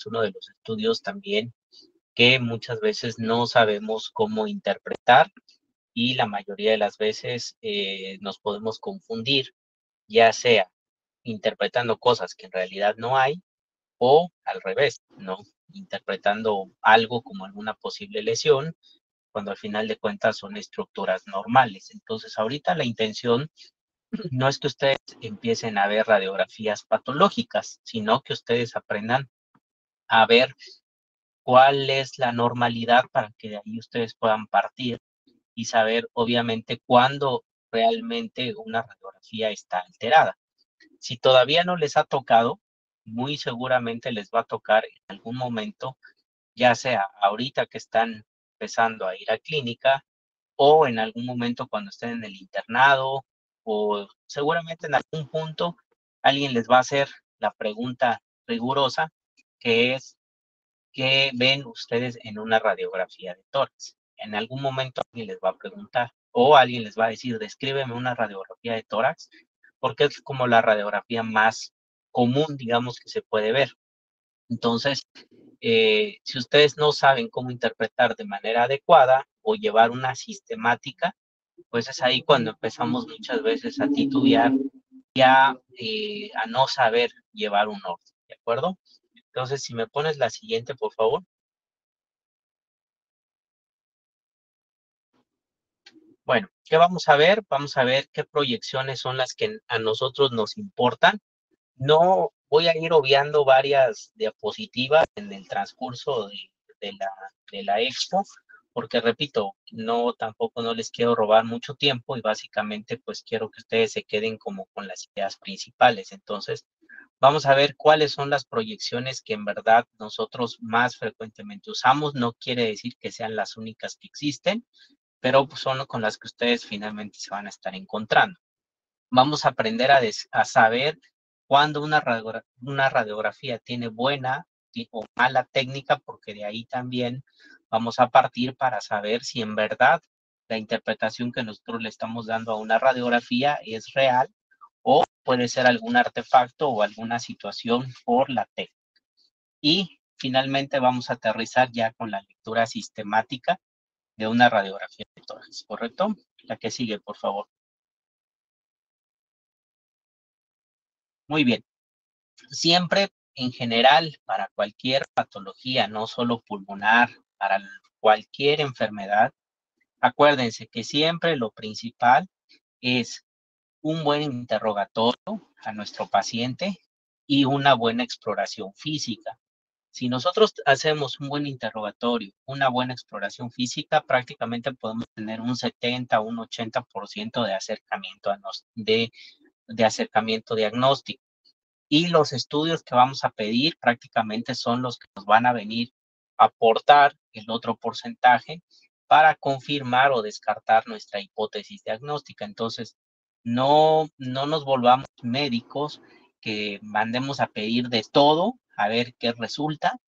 uno de los estudios también que muchas veces no sabemos cómo interpretar y la mayoría de las veces nos podemos confundir, ya sea interpretando cosas que en realidad no hay o al revés, ¿no? Interpretando algo como alguna posible lesión, cuando al final de cuentas son estructuras normales. Entonces, ahorita la intención no es que ustedes empiecen a ver radiografías patológicas, sino que ustedes aprendan a ver cuál es la normalidad para que de ahí ustedes puedan partir y saber, obviamente, cuándo realmente una radiografía está alterada. Si todavía no les ha tocado, muy seguramente les va a tocar en algún momento, ya sea ahorita que están empezando a ir a clínica o en algún momento cuando estén en el internado o seguramente en algún punto alguien les va a hacer la pregunta rigurosa que es ¿qué ven ustedes en una radiografía de tórax? En algún momento alguien les va a preguntar o alguien les va a decir, descríbeme una radiografía de tórax, porque es como la radiografía más común, digamos, que se puede ver. Entonces, si ustedes no saben cómo interpretar de manera adecuada o llevar una sistemática, pues es ahí cuando empezamos muchas veces a titubear y a no saber llevar un orden, ¿de acuerdo? Entonces, si me pones la siguiente, por favor. Bueno, ¿qué vamos a ver? Vamos a ver qué proyecciones son las que a nosotros nos importan. No voy a ir obviando varias diapositivas en el transcurso de la, de la expo, porque repito, no tampoco no les quiero robar mucho tiempo y básicamente pues quiero que ustedes se queden como con las ideas principales. Entonces, vamos a ver cuáles son las proyecciones que en verdad nosotros más frecuentemente usamos. No quiere decir que sean las únicas que existen, pero pues, son con las que ustedes finalmente se van a estar encontrando. Vamos a aprender a saber cuándo una radiografía tiene buena o mala técnica, porque de ahí también vamos a partir para saber si en verdad la interpretación que nosotros le estamos dando a una radiografía es real o puede ser algún artefacto o alguna situación por la técnica. Y finalmente vamos a aterrizar ya con la lectura sistemática de una radiografía de tórax, ¿correcto? La que sigue, por favor. Muy bien. Siempre, en general, para cualquier patología, no solo pulmonar, para cualquier enfermedad, acuérdense que siempre lo principal es un buen interrogatorio a nuestro paciente y una buena exploración física. Si nosotros hacemos un buen interrogatorio, una buena exploración física, prácticamente podemos tener un 70 o un 80% de acercamiento, de acercamiento diagnóstico. Y los estudios que vamos a pedir prácticamente son los que nos van a venir a aportar el otro porcentaje para confirmar o descartar nuestra hipótesis diagnóstica. Entonces, no nos volvamos médicos que mandemos a pedir de todo a ver qué resulta,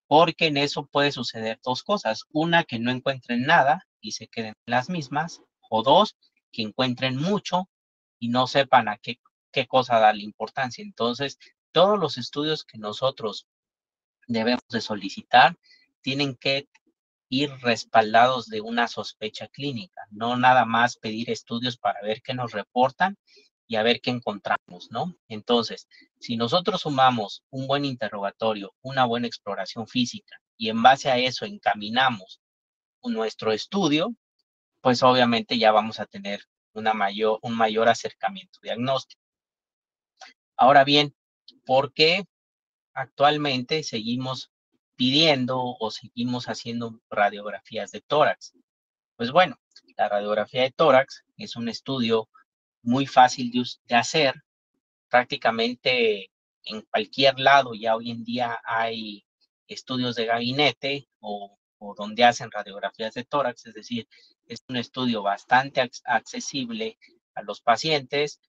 porque en eso puede suceder dos cosas. Una, que no encuentren nada y se queden las mismas, o dos, que encuentren mucho y no sepan a qué cosa darle importancia. Entonces, todos los estudios que nosotros debemos de solicitar tienen que ir respaldados de una sospecha clínica, no nada más pedir estudios para ver qué nos reportan y a ver qué encontramos, ¿no? Entonces, si nosotros sumamos un buen interrogatorio, una buena exploración física y en base a eso encaminamos nuestro estudio, pues obviamente ya vamos a tener un mayor acercamiento diagnóstico. Ahora bien, ¿por qué actualmente seguimos pidiendo o seguimos haciendo radiografías de tórax? Pues bueno, la radiografía de tórax es un estudio muy fácil de hacer. Prácticamente en cualquier lado ya hoy en día hay estudios de gabinete o donde hacen radiografías de tórax, es decir, es un estudio bastante accesible a los pacientes,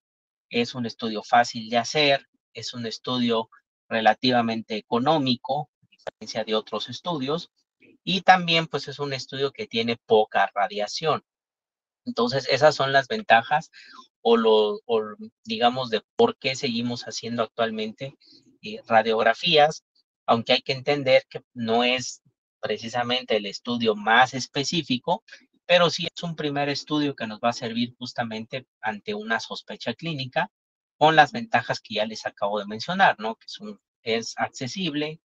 es un estudio fácil de hacer, es un estudio relativamente económico, a diferencia de otros estudios, y también pues es un estudio que tiene poca radiación. Entonces, esas son las ventajas digamos de por qué seguimos haciendo actualmente radiografías aunque hay que entender que no es precisamente el estudio más específico, pero sí es un primer estudio que nos va a servir justamente ante una sospecha clínica con las ventajas que ya les acabo de mencionar, ¿no? Que es accesible,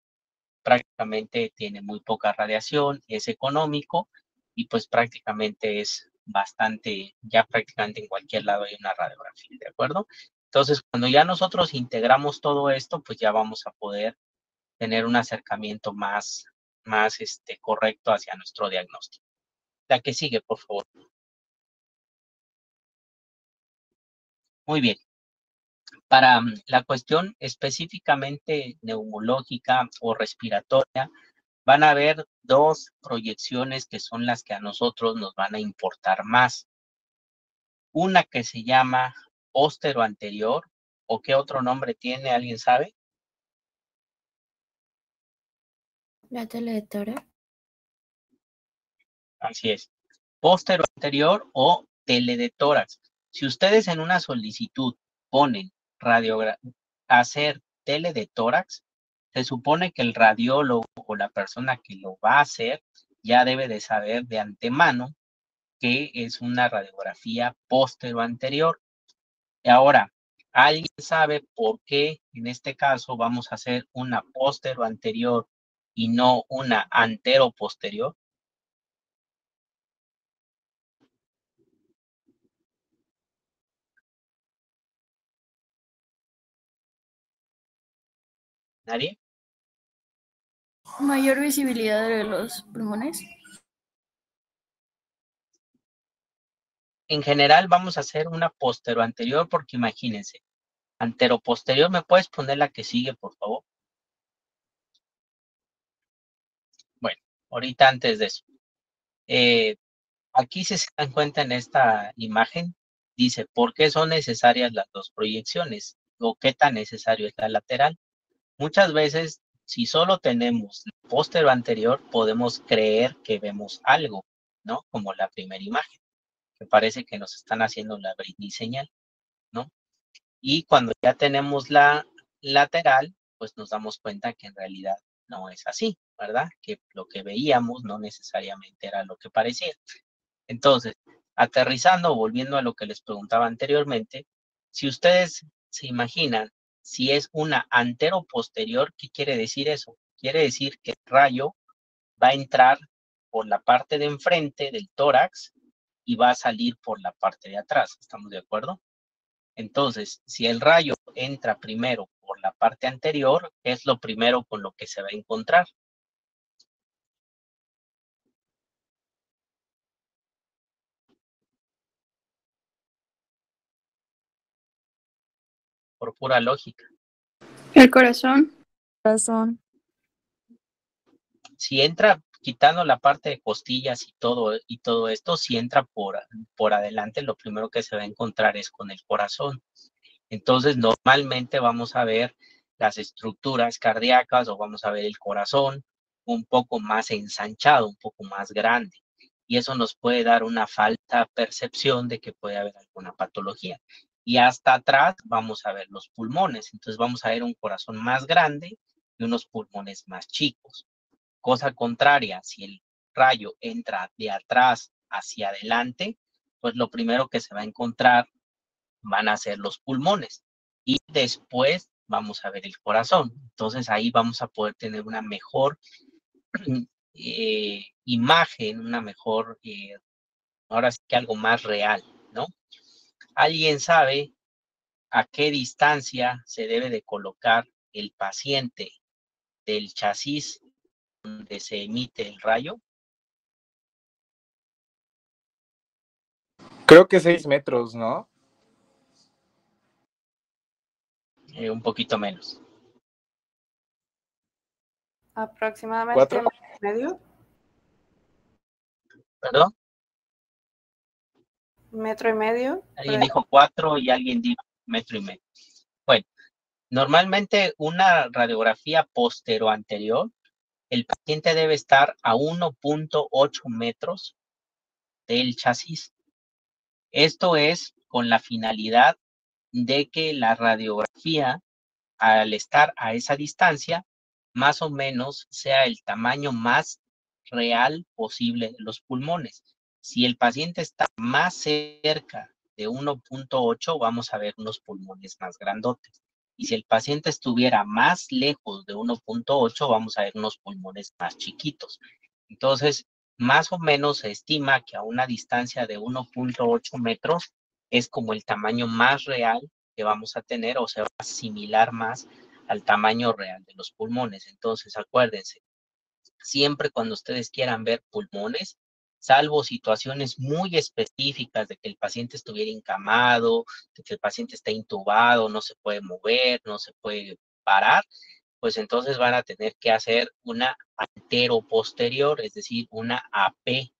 prácticamente tiene muy poca radiación, es económico y pues prácticamente es bastante, ya prácticamente en cualquier lado hay una radiografía, ¿de acuerdo? Entonces, cuando ya nosotros integramos todo esto, pues ya vamos a poder tener un acercamiento más correcto hacia nuestro diagnóstico. La que sigue, por favor. Muy bien. Para la cuestión específicamente neumológica o respiratoria, van a haber dos proyecciones que son las que a nosotros nos van a importar más. Una que se llama póstero anterior, o qué otro nombre tiene, ¿alguien sabe? La teledetectora. Así es. Póstero anterior o tele de tórax. Si ustedes en una solicitud ponen hacer tele de tórax, se supone que el radiólogo o la persona que lo va a hacer ya debe de saber de antemano que es una radiografía póstero anterior. Y ahora, ¿alguien sabe por qué en este caso vamos a hacer una póstero anterior y no una antero posterior? ¿Nadie? Mayor visibilidad de los pulmones. En general vamos a hacer una postero anterior porque imagínense, antero posterior, ¿me puedes poner la que sigue, por favor? Bueno, ahorita antes de eso. Aquí si se dan cuenta en esta imagen, dice, ¿por qué son necesarias las dos proyecciones? ¿O qué tan necesario es la lateral? Muchas veces, si solo tenemos el póstero anterior, podemos creer que vemos algo, ¿no? Como la primera imagen, que parece que nos están haciendo la Britney señal, ¿no? Y cuando ya tenemos la lateral, pues nos damos cuenta que en realidad no es así, ¿verdad? Que lo que veíamos no necesariamente era lo que parecía. Entonces, aterrizando, volviendo a lo que les preguntaba anteriormente, si ustedes se imaginan si es una antero-posterior, ¿qué quiere decir eso? Quiere decir que el rayo va a entrar por la parte de enfrente del tórax y va a salir por la parte de atrás. ¿Estamos de acuerdo? Entonces, si el rayo entra primero por la parte anterior, es lo primero con lo que se va a encontrar. Por pura lógica. El corazón. Corazón. Si entra quitando la parte de costillas y todo esto, si entra por adelante, lo primero que se va a encontrar es con el corazón. Entonces, normalmente vamos a ver las estructuras cardíacas o vamos a ver el corazón un poco más ensanchado, un poco más grande. Y eso nos puede dar una falta percepción de que puede haber alguna patología. Y hasta atrás vamos a ver los pulmones. Entonces vamos a ver un corazón más grande y unos pulmones más chicos. Cosa contraria, si el rayo entra de atrás hacia adelante, pues lo primero que se va a encontrar van a ser los pulmones y después vamos a ver el corazón. Entonces ahí vamos a poder tener una mejor imagen, una mejor, ahora sí que algo más real, ¿no? ¿Alguien sabe a qué distancia se debe de colocar el paciente del chasis donde se emite el rayo? Creo que 6 metros, ¿no? Un poquito menos. Aproximadamente ¿4? medio. ¿Perdón? Metro y medio. Alguien dijo 4 y alguien dijo 1,5 metros. Bueno, normalmente una radiografía postero anterior, el paciente debe estar a 1,8 metros del chasis. Esto es con la finalidad de que la radiografía, al estar a esa distancia, más o menos sea el tamaño más real posible de los pulmones. Si el paciente está más cerca de 1.8, vamos a ver unos pulmones más grandotes. Y si el paciente estuviera más lejos de 1.8, vamos a ver unos pulmones más chiquitos. Entonces, más o menos se estima que a una distancia de 1.8 metros es como el tamaño más real que vamos a tener, o se va a asimilar más al tamaño real de los pulmones. Entonces, acuérdense, siempre cuando ustedes quieran ver pulmones, salvo situaciones muy específicas de que el paciente estuviera encamado, de que el paciente está intubado, no se puede mover, no se puede parar, pues entonces van a tener que hacer una antero-posterior, es decir, una AP,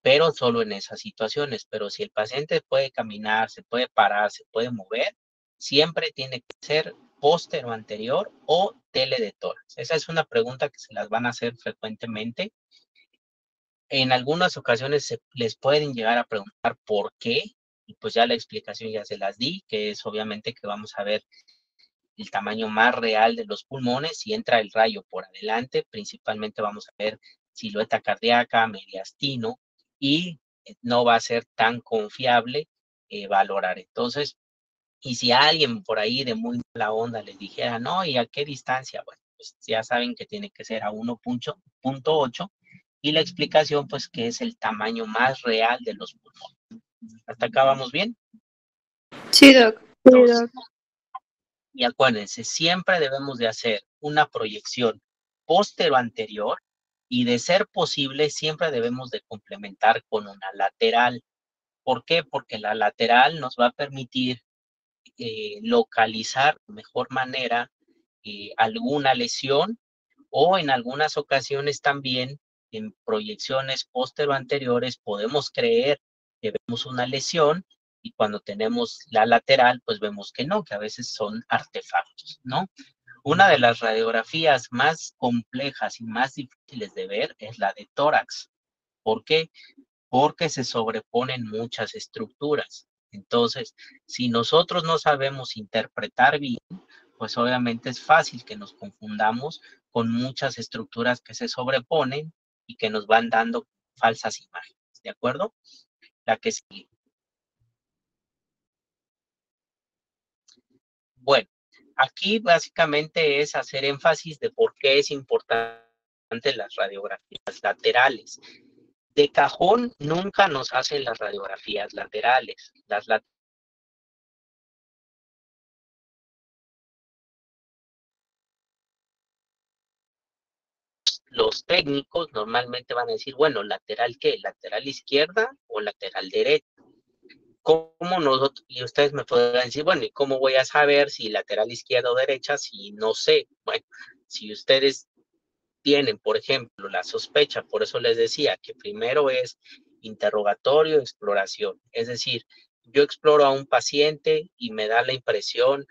pero solo en esas situaciones. Pero si el paciente puede caminar, se puede parar, se puede mover, siempre tiene que ser póstero anterior o tele de tórax. Esa es una pregunta que se las van a hacer frecuentemente. En algunas ocasiones les pueden llegar a preguntar por qué, y pues ya la explicación ya se las di, que es obviamente que vamos a ver el tamaño más real de los pulmones. Si entra el rayo por adelante, principalmente vamos a ver silueta cardíaca, mediastino, y no va a ser tan confiable valorar. Entonces, y si alguien por ahí de muy mala onda les dijera, no, ¿y a qué distancia? Bueno, pues ya saben que tiene que ser a 1.8, y la explicación, pues, que es el tamaño más real de los pulmones. ¿Hasta acá vamos bien? Sí, Doc. Entonces, y acuérdense, siempre debemos de hacer una proyección póstero-anterior, y de ser posible, siempre debemos de complementar con una lateral. ¿Por qué? Porque la lateral nos va a permitir localizar de mejor manera alguna lesión, o en algunas ocasiones también en proyecciones póstero-anteriores podemos creer que vemos una lesión, y cuando tenemos la lateral, pues vemos que no, que a veces son artefactos, ¿no? Una de las radiografías más complejas y más difíciles de ver es la de tórax. ¿Por qué? Porque se sobreponen muchas estructuras. Entonces, si nosotros no sabemos interpretar bien, pues obviamente es fácil que nos confundamos con muchas estructuras que se sobreponen y que nos van dando falsas imágenes, ¿de acuerdo? La que sigue. Bueno, aquí básicamente es hacer énfasis de por qué es importante las radiografías laterales. De cajón nunca nos hacen las radiografías laterales. Los técnicos normalmente van a decir, bueno, ¿lateral qué? ¿Lateral izquierda o lateral derecha? ¿Cómo nosotros? Y ustedes me podrán decir, bueno, ¿y cómo voy a saber si lateral izquierda o derecha si no sé? Bueno, si ustedes tienen, por ejemplo, la sospecha, por eso les decía que primero es interrogatorio, exploración. Es decir, yo exploro a un paciente y me da la impresión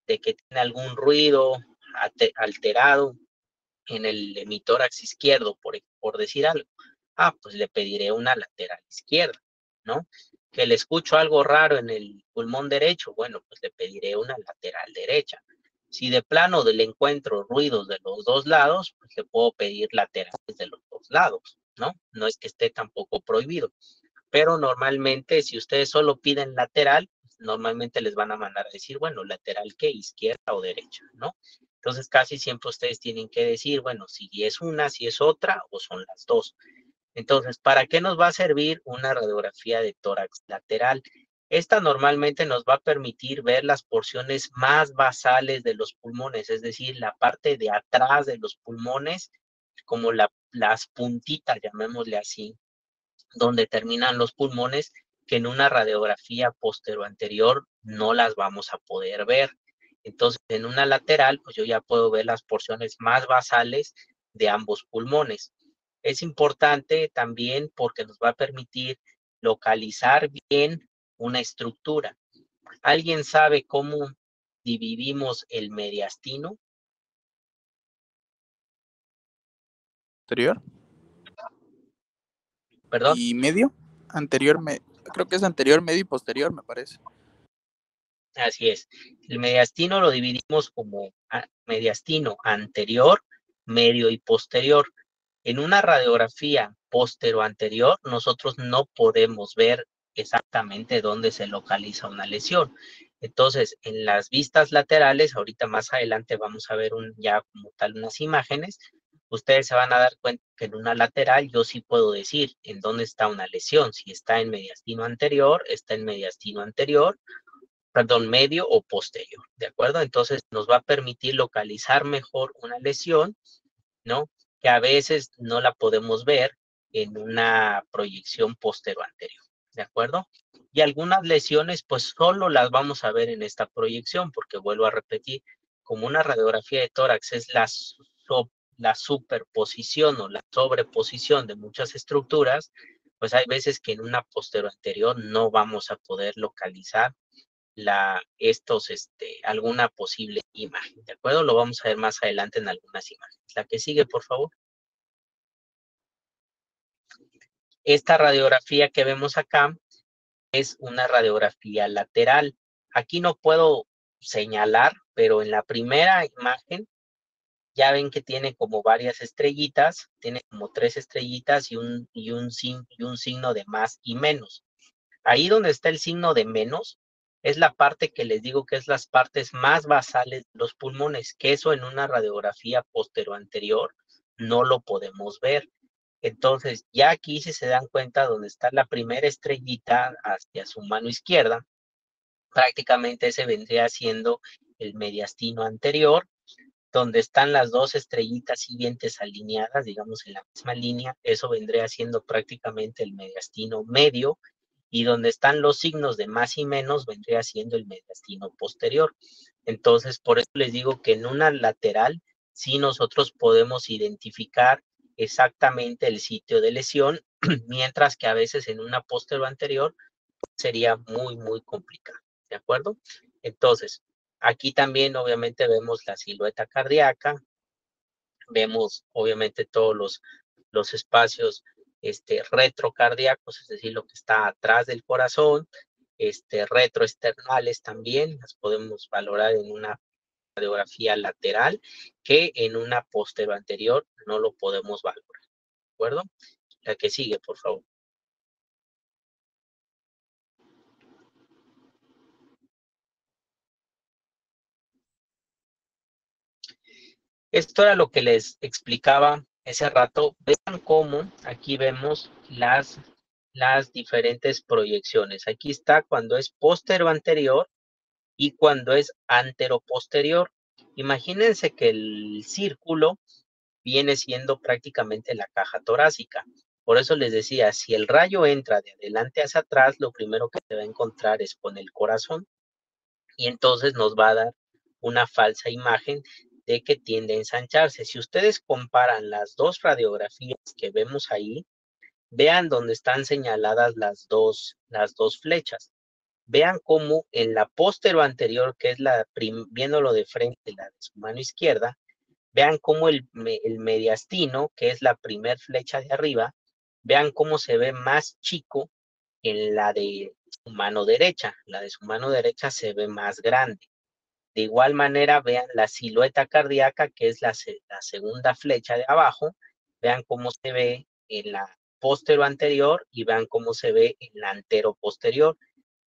de que tiene algún ruido alterado en el hemitórax izquierdo, por decir algo. Pues le pediré una lateral izquierda, ¿no? Que le escucho algo raro en el pulmón derecho, bueno, pues le pediré una lateral derecha. Si de plano le encuentro ruidos de los dos lados, pues le puedo pedir laterales de los dos lados, ¿no? No es que esté tampoco prohibido, pero normalmente si ustedes solo piden lateral, normalmente les van a mandar a decir, bueno, lateral qué, izquierda o derecha, ¿no? Entonces casi siempre ustedes tienen que decir, bueno, si es una, si es otra, o son las dos. Entonces, ¿para qué nos va a servir una radiografía de tórax lateral? Esta normalmente nos va a permitir ver las porciones más basales de los pulmones, es decir, la parte de atrás de los pulmones, como las puntitas, llamémosle así, donde terminan los pulmones, que en una radiografía posterior no las vamos a poder ver. Entonces, en una lateral, pues yo ya puedo ver las porciones más basales de ambos pulmones. Es importante también porque nos va a permitir localizar bien una estructura. ¿Alguien sabe cómo dividimos el mediastino? Anterior ¿Perdón? y medio. Creo que es anterior, medio y posterior, me parece. Así es. El mediastino lo dividimos como mediastino anterior, medio y posterior. En una radiografía postero-anterior, nosotros no podemos ver exactamente dónde se localiza una lesión. Entonces, en las vistas laterales, ahorita más adelante vamos a ver ya como tal unas imágenes, ustedes se van a dar cuenta que en una lateral yo sí puedo decir en dónde está una lesión, si está en mediastino anterior, está en mediastino anterior, perdón, medio o posterior, ¿de acuerdo? Entonces nos va a permitir localizar mejor una lesión, ¿no? Que a veces no la podemos ver en una proyección postero anterior, ¿de acuerdo? Y algunas lesiones, pues solo las vamos a ver en esta proyección, porque vuelvo a repetir, como una radiografía de tórax es la superposición o la sobreposición de muchas estructuras, pues hay veces que en una postero anterior no vamos a poder localizar alguna posible imagen, ¿de acuerdo? Lo vamos a ver más adelante en algunas imágenes. La que sigue, por favor. Esta radiografía que vemos acá es una radiografía lateral. Aquí no puedo señalar, pero en la primera imagen ya ven que tiene como varias estrellitas, tiene como 3 estrellitas y un signo de más y menos. Ahí donde está el signo de menos, es la parte que les digo que es las partes más basales de los pulmones, que eso en una radiografía postero-anterior no lo podemos ver. Entonces, ya aquí si se dan cuenta donde está la primera estrellita hacia su mano izquierda, prácticamente ese vendría siendo el mediastino anterior, donde están las 2 estrellitas siguientes alineadas, digamos en la misma línea, eso vendría siendo prácticamente el mediastino medio, y donde están los signos de más y menos vendría siendo el mediastino posterior. Entonces, por eso les digo que en una lateral sí nosotros podemos identificar exactamente el sitio de lesión, mientras que a veces en una posterior anterior sería muy, muy complicado, ¿de acuerdo? Entonces, aquí también obviamente vemos la silueta cardíaca, vemos obviamente todos los espacios retrocardíacos, es decir, lo que está atrás del corazón, retroesternales también, las podemos valorar en una radiografía lateral, que en una postero anterior no lo podemos valorar, ¿de acuerdo? La que sigue, por favor. Esto era lo que les explicaba ese rato. Vean cómo aquí vemos las diferentes proyecciones. Aquí está cuando es postero anterior y cuando es antero posterior. Imagínense que el círculo viene siendo prácticamente la caja torácica. Por eso les decía, si el rayo entra de adelante hacia atrás, lo primero que se va a encontrar es con el corazón y entonces nos va a dar una falsa imagen de que tiende a ensancharse. Si ustedes comparan las dos radiografías que vemos ahí, vean donde están señaladas las dos flechas. Vean cómo en la póstero anterior, que es viéndolo de frente, la de su mano izquierda, vean cómo el mediastino, que es la primer flecha de arriba, vean cómo se ve más chico en la de su mano derecha. La de su mano derecha se ve más grande. De igual manera, vean la silueta cardíaca, que es la segunda flecha de abajo. Vean cómo se ve en la póstero anterior y vean cómo se ve en la antero posterior.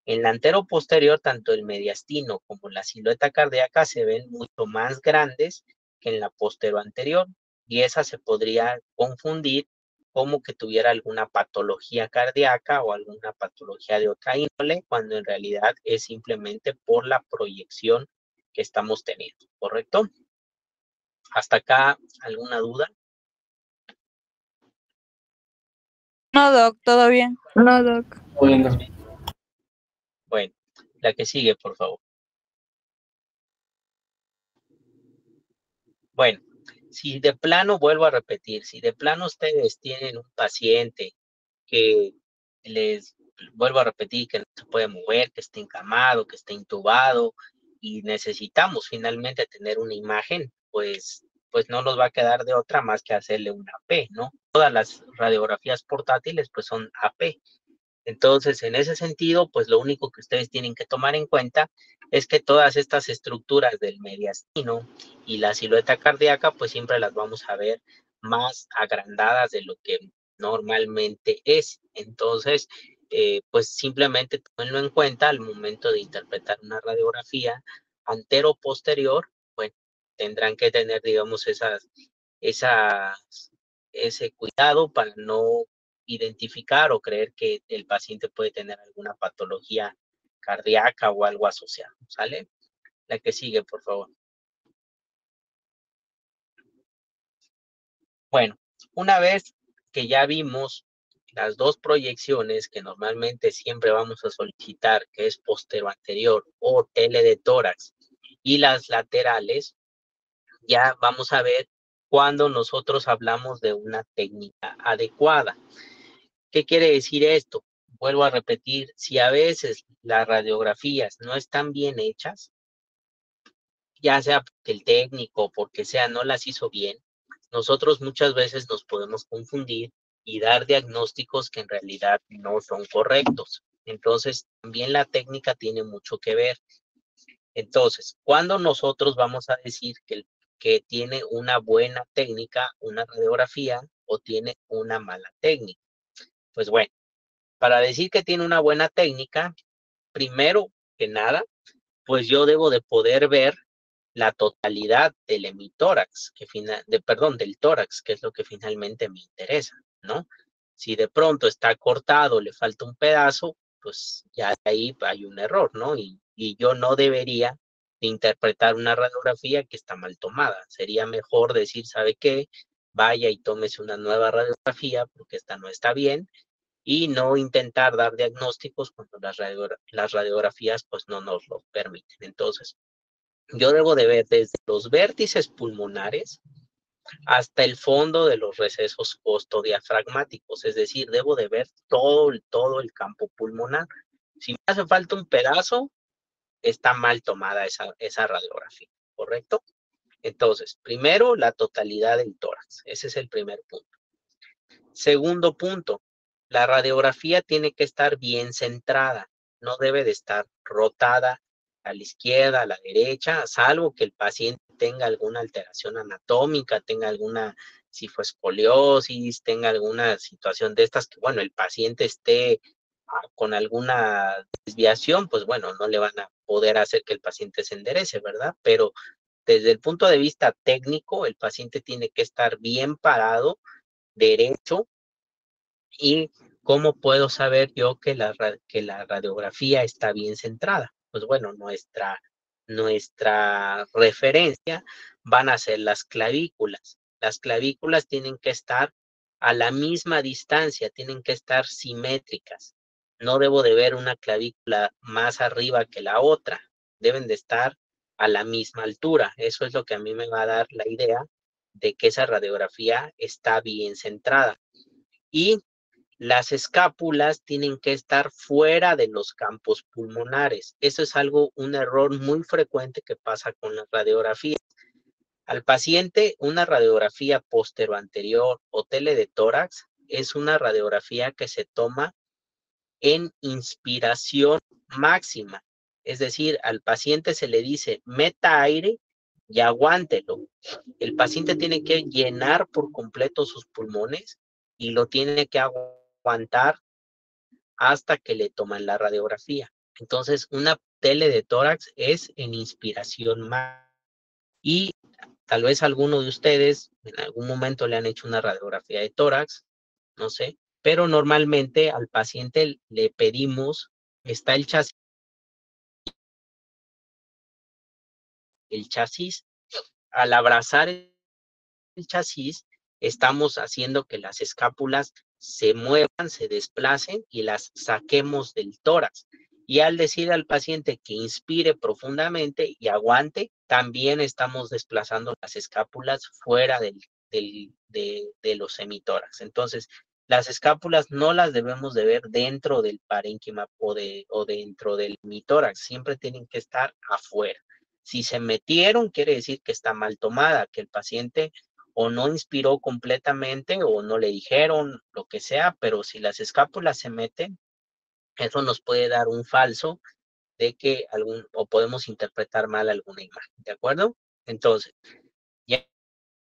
En la antero posterior, tanto el mediastino como la silueta cardíaca se ven mucho más grandes que en la postero anterior, y esa se podría confundir como que tuviera alguna patología cardíaca o alguna patología de otra índole, cuando en realidad es simplemente por la proyección que estamos teniendo, ¿correcto? ¿Hasta acá alguna duda? No, Doc, todo bien. No, Doc. Bueno, Bueno, la que sigue, por favor. Bueno, si de plano, vuelvo a repetir, si de plano ustedes tienen un paciente que les, vuelvo a repetir, que no se puede mover, que esté encamado, que esté intubado, y necesitamos finalmente tener una imagen, pues no nos va a quedar de otra más que hacerle una AP, ¿no? Todas las radiografías portátiles pues son AP. Entonces, en ese sentido, pues lo único que ustedes tienen que tomar en cuenta es que todas estas estructuras del mediastino y la silueta cardíaca, pues siempre las vamos a ver más agrandadas de lo que normalmente es. Entonces, pues simplemente tómenlo en cuenta al momento de interpretar una radiografía antero-posterior. Bueno, tendrán que tener, digamos, ese cuidado para no identificar o creer que el paciente puede tener alguna patología cardíaca o algo asociado, ¿sale? La que sigue, por favor. Bueno, una vez que ya vimos las dos proyecciones que normalmente siempre vamos a solicitar, que es postero-anterior o tele de tórax, y las laterales, ya vamos a ver cuando nosotros hablamos de una técnica adecuada. ¿Qué quiere decir esto? Vuelvo a repetir, si a veces las radiografías no están bien hechas, ya sea porque el técnico o porque sea no las hizo bien, nosotros muchas veces nos podemos confundir y dar diagnósticos que en realidad no son correctos. Entonces, también la técnica tiene mucho que ver. Entonces, ¿cuándo nosotros vamos a decir que tiene una buena técnica, una radiografía, o tiene una mala técnica? Pues bueno, para decir que tiene una buena técnica, primero que nada, pues yo debo de poder ver la totalidad del hemitórax, del tórax, que es lo que finalmente me interesa, ¿no? Si de pronto está cortado, le falta un pedazo, pues ya ahí hay un error, ¿no? Y yo no debería interpretar una radiografía que está mal tomada. Sería mejor decir, ¿sabe qué? Vaya y tómese una nueva radiografía porque esta no está bien y no intentar dar diagnósticos cuando las radiografías pues no nos lo permiten. Entonces, yo debo de ver desde los vértices pulmonares hasta el fondo de los recesos costodiafragmáticos, es decir, debo de ver todo el campo pulmonar. Si me hace falta un pedazo, está mal tomada esa radiografía, ¿correcto? Entonces, primero, la totalidad del tórax. Ese es el primer punto. Segundo punto, la radiografía tiene que estar bien centrada, no debe de estar rotada a la izquierda, a la derecha, salvo que el paciente tenga alguna alteración anatómica, tenga alguna escoliosis, tenga alguna situación de estas que, bueno, el paciente esté con alguna desviación, pues bueno, no le van a poder hacer que el paciente se enderece, ¿verdad? Pero desde el punto de vista técnico, el paciente tiene que estar bien parado, derecho. ¿Y cómo puedo saber yo que la radiografía está bien centrada? Pues bueno, nuestra referencia van a ser las clavículas. Las clavículas tienen que estar a la misma distancia, tienen que estar simétricas. No debo de ver una clavícula más arriba que la otra. Deben de estar a la misma altura. Eso es lo que a mí me va a dar la idea de que esa radiografía está bien centrada. Y las escápulas tienen que estar fuera de los campos pulmonares. Eso es un error muy frecuente que pasa con las radiografías. Al paciente, una radiografía postero-anterior o tele de tórax es una radiografía que se toma en inspiración máxima. Es decir, al paciente se le dice, meta aire y aguántelo. El paciente tiene que llenar por completo sus pulmones y lo tiene que aguantar hasta que le toman la radiografía. Entonces, una tele de tórax es en inspiración máxima. Y tal vez alguno de ustedes en algún momento le han hecho una radiografía de tórax, no sé, pero normalmente al paciente le pedimos, está el chasis, al abrazar el chasis, estamos haciendo que las escápulas se muevan, se desplacen y las saquemos del tórax. Y al decir al paciente que inspire profundamente y aguante, también estamos desplazando las escápulas fuera de los hemitórax. Entonces, las escápulas no las debemos de ver dentro del parénquima o dentro del hemitórax, siempre tienen que estar afuera. Si se metieron, quiere decir que está mal tomada, que el paciente o no inspiró completamente o no le dijeron lo que sea, pero si las escápulas se meten, Eso nos puede dar un falso de que o podemos interpretar mal alguna imagen, ¿de acuerdo? Entonces, ya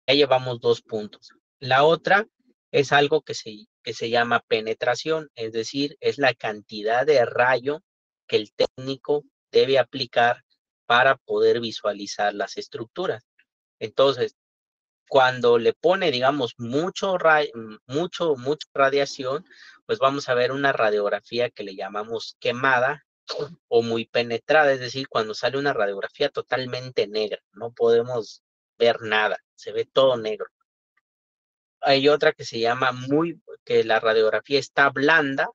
llevamos 2 puntos. La otra es algo que se llama penetración, es decir, es la cantidad de rayo que el técnico debe aplicar para poder visualizar las estructuras. Entonces, cuando le pone, digamos, mucha radiación, pues vamos a ver una radiografía que le llamamos quemada o muy penetrada, es decir, cuando sale una radiografía totalmente negra, no podemos ver nada, se ve todo negro. Hay otra que se llama que la radiografía está blanda,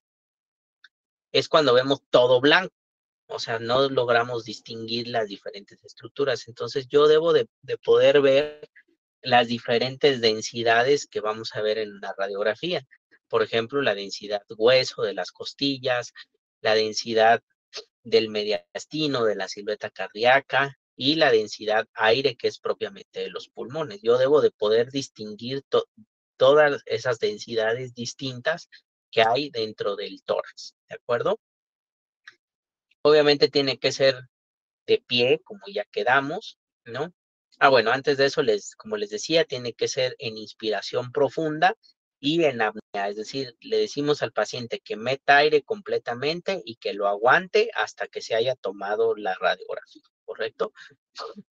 es cuando vemos todo blanco, o sea, no logramos distinguir las diferentes estructuras. Entonces yo debo de poder ver las diferentes densidades que vamos a ver en una radiografía. Por ejemplo, la densidad hueso de las costillas, la densidad del mediastino, de la silueta cardíaca y la densidad aire que es propiamente de los pulmones. Yo debo de poder distinguir todas esas densidades distintas que hay dentro del tórax, ¿de acuerdo? Obviamente tiene que ser de pie, como ya quedamos, ¿no? Bueno, antes de eso, como les decía, tiene que ser en inspiración profunda y en apnea, es decir, le decimos al paciente que meta aire completamente y que lo aguante hasta que se haya tomado la radiografía, ¿correcto?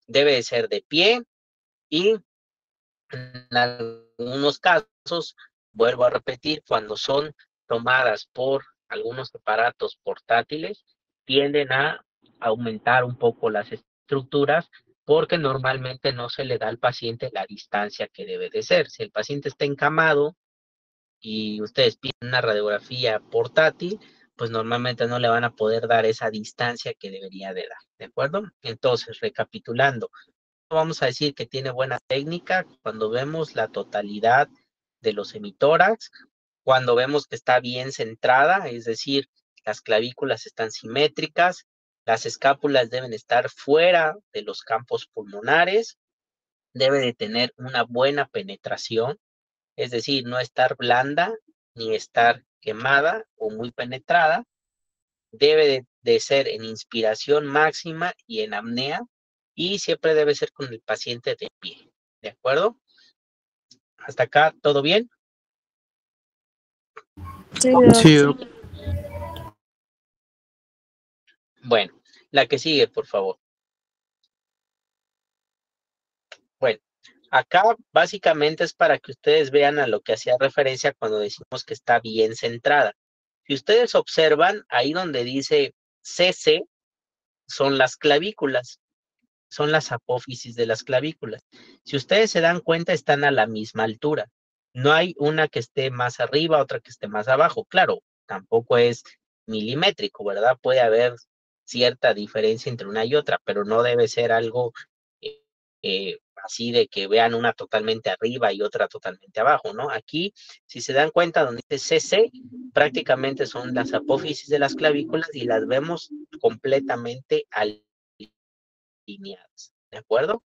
Debe de ser de pie y en algunos casos, vuelvo a repetir, cuando son tomadas por algunos aparatos portátiles, tienden a aumentar un poco las estructuras porque normalmente no se le da al paciente la distancia que debe de ser. Si el paciente está encamado y ustedes piden una radiografía portátil, pues normalmente no le van a poder dar esa distancia que debería de dar, ¿de acuerdo? Entonces, recapitulando, vamos a decir que tiene buena técnica cuando vemos la totalidad de los hemitórax, cuando vemos que está bien centrada, es decir, las clavículas están simétricas, las escápulas deben estar fuera de los campos pulmonares, debe de tener una buena penetración, es decir, no estar blanda ni estar quemada o muy penetrada, debe de ser en inspiración máxima y en apnea, y siempre debe ser con el paciente de pie, ¿de acuerdo? ¿Hasta acá todo bien? Sí, doc. Bueno, la que sigue, por favor. Bueno, acá básicamente es para que ustedes vean a lo que hacía referencia cuando decimos que está bien centrada. Si ustedes observan, ahí donde dice CC, son las clavículas, son las apófisis de las clavículas. Si ustedes se dan cuenta, están a la misma altura. No hay una que esté más arriba, otra que esté más abajo. Claro, tampoco es milimétrico, ¿verdad? Puede haber cierta diferencia entre una y otra, pero no debe ser algo así de que vean una totalmente arriba y otra totalmente abajo, ¿no? Aquí, si se dan cuenta, donde dice CC, prácticamente son las apófisis de las clavículas y las vemos completamente alineadas, ¿de acuerdo?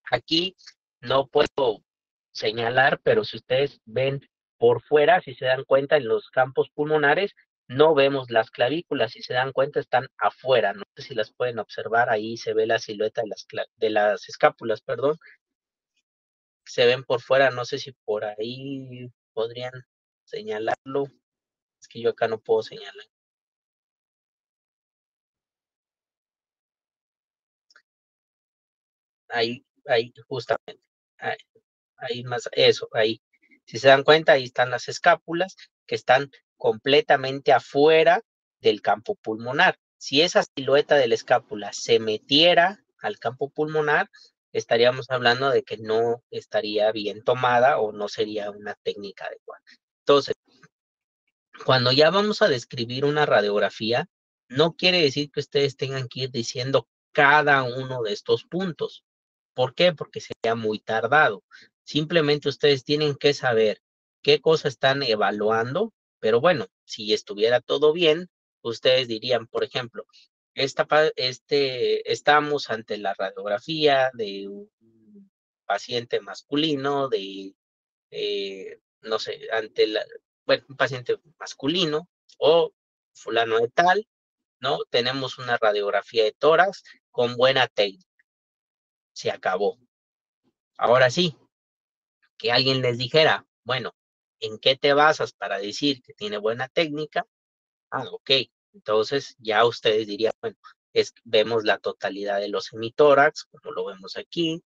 Aquí no puedo señalar, pero si ustedes ven por fuera, si se dan cuenta, en los campos pulmonares no vemos las clavículas, si se dan cuenta están afuera, no sé si las pueden observar, ahí se ve la silueta de las escápulas, perdón, se ven por fuera, no sé si por ahí podrían señalarlo, es que yo acá no puedo señalar. Ahí, justamente, ahí más, eso, ahí. Si se dan cuenta, ahí están las escápulas que están completamente afuera del campo pulmonar. Si esa silueta de la escápula se metiera al campo pulmonar, estaríamos hablando de que no estaría bien tomada o no sería una técnica adecuada. Entonces, cuando ya vamos a describir una radiografía, no quiere decir que ustedes tengan que ir diciendo cada uno de estos puntos. ¿Por qué? Porque sería muy tardado. Simplemente ustedes tienen que saber qué cosa están evaluando, pero bueno, si estuviera todo bien, ustedes dirían, por ejemplo, estamos ante la radiografía de un paciente masculino, no sé, un paciente masculino, o fulano de tal, ¿no? Tenemos una radiografía de tórax con buena técnica. Se acabó. Ahora sí, que alguien les dijera, bueno, ¿en qué te basas para decir que tiene buena técnica? Ok, entonces ya ustedes dirían, bueno, vemos la totalidad de los hemitórax, como lo vemos aquí,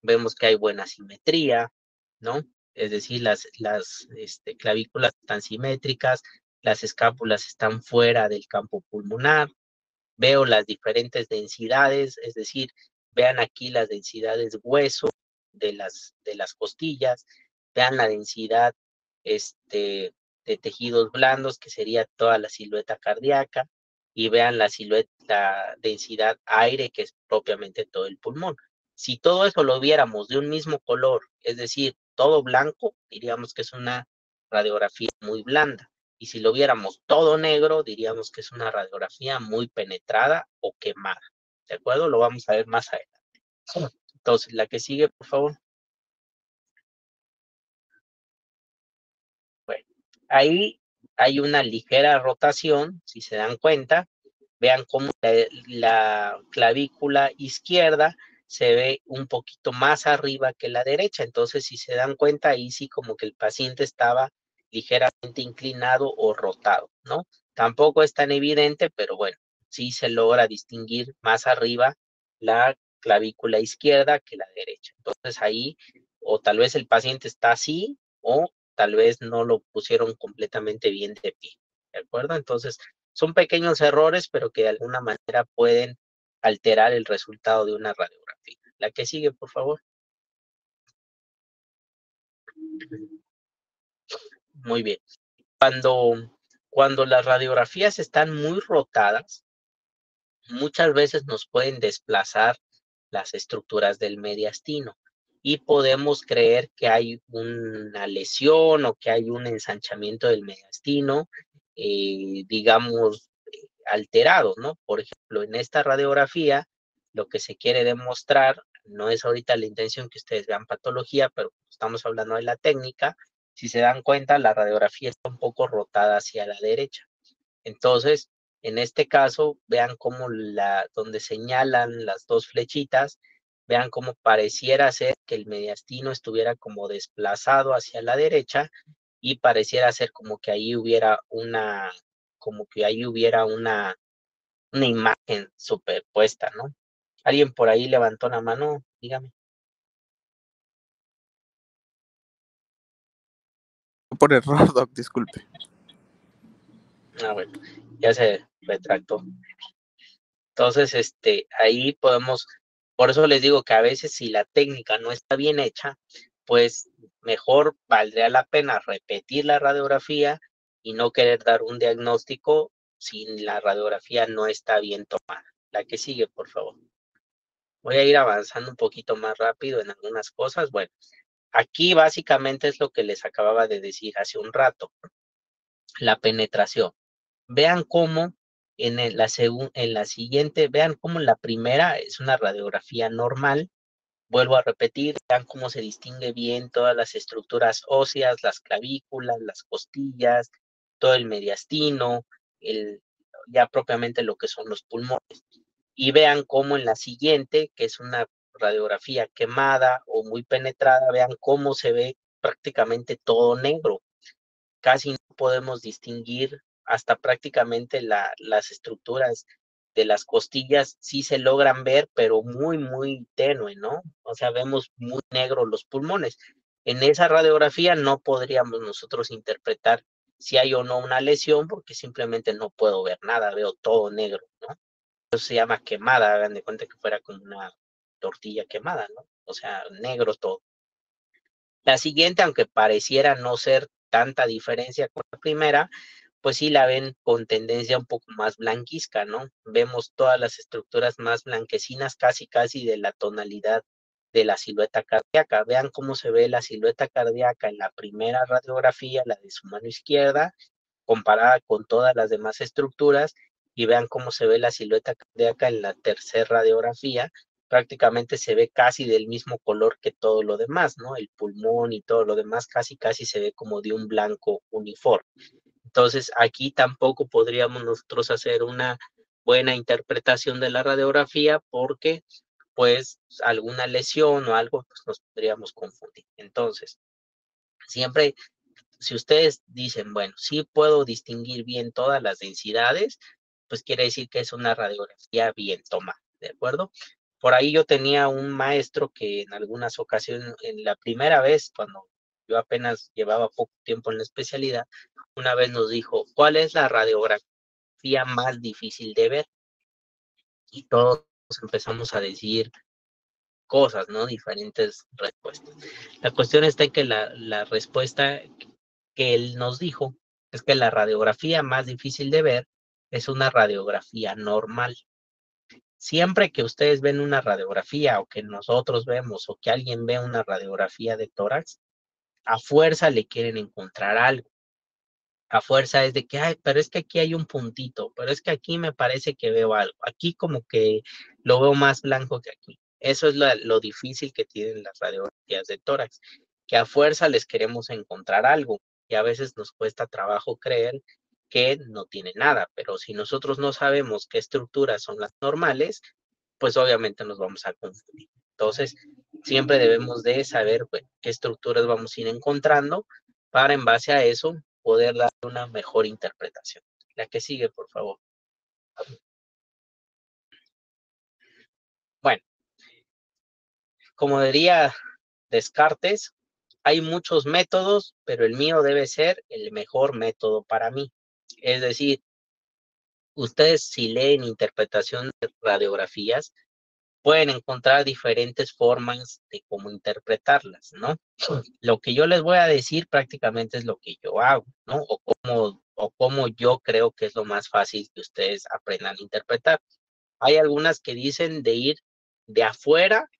vemos que hay buena simetría, ¿no? Es decir, las clavículas están simétricas, las escápulas están fuera del campo pulmonar, veo las diferentes densidades, es decir, vean aquí las densidades hueso de las costillas, vean la densidad de tejidos blandos, que sería toda la silueta cardíaca, y vean la densidad aire, que es propiamente todo el pulmón. Si todo eso lo viéramos de un mismo color, es decir, todo blanco, diríamos que es una radiografía muy blanda. Y si lo viéramos todo negro, diríamos que es una radiografía muy penetrada o quemada. ¿De acuerdo? Lo vamos a ver más adelante. Entonces, la que sigue, por favor. Bueno, ahí hay una ligera rotación, si se dan cuenta. Vean cómo la clavícula izquierda se ve un poquito más arriba que la derecha. Entonces, si se dan cuenta, ahí sí como que el paciente estaba ligeramente inclinado o rotado, ¿no? Tampoco es tan evidente, pero bueno, sí se logra distinguir más arriba la clavícula izquierda que la derecha. Entonces ahí, o tal vez el paciente está así, o tal vez no lo pusieron completamente bien de pie, ¿de acuerdo? Entonces, son pequeños errores, pero que de alguna manera pueden alterar el resultado de una radiografía. La que sigue, por favor. Muy bien. Cuando las radiografías están muy rotadas, muchas veces nos pueden desplazar las estructuras del mediastino y podemos creer que hay una lesión o que hay un ensanchamiento del mediastino, digamos, alterado, ¿no? Por ejemplo, en esta radiografía, lo que se quiere demostrar, no es ahorita la intención que ustedes vean patología, pero estamos hablando de la técnica. Si se dan cuenta, la radiografía está un poco rotada hacia la derecha. Entonces, en este caso, vean cómo donde señalan las dos flechitas, vean cómo pareciera ser que el mediastino estuviera como desplazado hacia la derecha y pareciera ser como que ahí hubiera una imagen superpuesta, ¿no? ¿Alguien por ahí levantó la mano? Dígame. Por error, Doc, disculpe. Bueno, ya se retractó. Entonces, ahí podemos, por eso les digo que a veces si la técnica no está bien hecha, pues mejor valdría la pena repetir la radiografía y no querer dar un diagnóstico si la radiografía no está bien tomada. La que sigue, por favor. Voy a ir avanzando un poquito más rápido en algunas cosas. Bueno, aquí básicamente es lo que les acababa de decir hace un rato, la penetración. Vean cómo en la siguiente, vean cómo la primera es una radiografía normal. Vuelvo a repetir, vean cómo se distingue bien todas las estructuras óseas, las clavículas, las costillas, todo el mediastino, ya propiamente lo que son los pulmones. Y vean cómo en la siguiente, que es una radiografía quemada o muy penetrada, vean cómo se ve prácticamente todo negro. Casi no podemos distinguir hasta prácticamente las estructuras de las costillas, sí se logran ver, pero muy, muy tenue, ¿no? O sea, vemos muy negros los pulmones. En esa radiografía no podríamos nosotros interpretar si hay o no una lesión, porque simplemente no puedo ver nada, veo todo negro, ¿no? Eso se llama quemada, hagan de cuenta que fuera como una tortilla quemada, ¿no? O sea, negro todo. La siguiente, aunque pareciera no ser tanta diferencia con la primera, pues sí la ven con tendencia un poco más blanquizca, ¿no? Vemos todas las estructuras más blanquecinas, casi de la tonalidad de la silueta cardíaca. Vean cómo se ve la silueta cardíaca en la primera radiografía, la de su mano izquierda, comparada con todas las demás estructuras, y vean cómo se ve la silueta cardíaca en la tercera radiografía. Prácticamente se ve casi del mismo color que todo lo demás, ¿no? El pulmón y todo lo demás casi se ve como de un blanco uniforme. Entonces, aquí tampoco podríamos nosotros hacer una buena interpretación de la radiografía porque, pues, alguna lesión o algo, pues nos podríamos confundir. Entonces, siempre, si ustedes dicen, bueno, sí puedo distinguir bien todas las densidades, pues quiere decir que es una radiografía bien tomada, ¿de acuerdo? Por ahí yo tenía un maestro que en algunas ocasiones, en la primera vez, cuando yo apenas llevaba poco tiempo en la especialidad, una vez nos dijo, ¿cuál es la radiografía más difícil de ver? Y todos empezamos a decir cosas, ¿no? Diferentes respuestas. La cuestión está en que la respuesta que él nos dijo es que la radiografía más difícil de ver es una radiografía normal. Siempre que ustedes ven una radiografía o que nosotros vemos o que alguien ve una radiografía de tórax, a fuerza le quieren encontrar algo. A fuerza es de que, ay, pero es que aquí hay un puntito, pero es que aquí me parece que veo algo. Aquí como que lo veo más blanco que aquí. Eso es lo difícil que tienen las radiografías de tórax, que a fuerza les queremos encontrar algo y a veces nos cuesta trabajo creer que no tiene nada, pero si nosotros no sabemos qué estructuras son las normales, pues obviamente nos vamos a confundir. Entonces, siempre debemos de saber qué estructuras vamos a ir encontrando para en base a eso poder dar una mejor interpretación. La que sigue, por favor. Bueno, como diría Descartes, hay muchos métodos, pero el mío debe ser el mejor método para mí. Es decir, ustedes si leen interpretación de radiografías, pueden encontrar diferentes formas de cómo interpretarlas, ¿no? Lo que yo les voy a decir prácticamente es lo que yo hago, ¿no? O cómo yo creo que es lo más fácil que ustedes aprendan a interpretar. Hay algunas que dicen de ir de afuera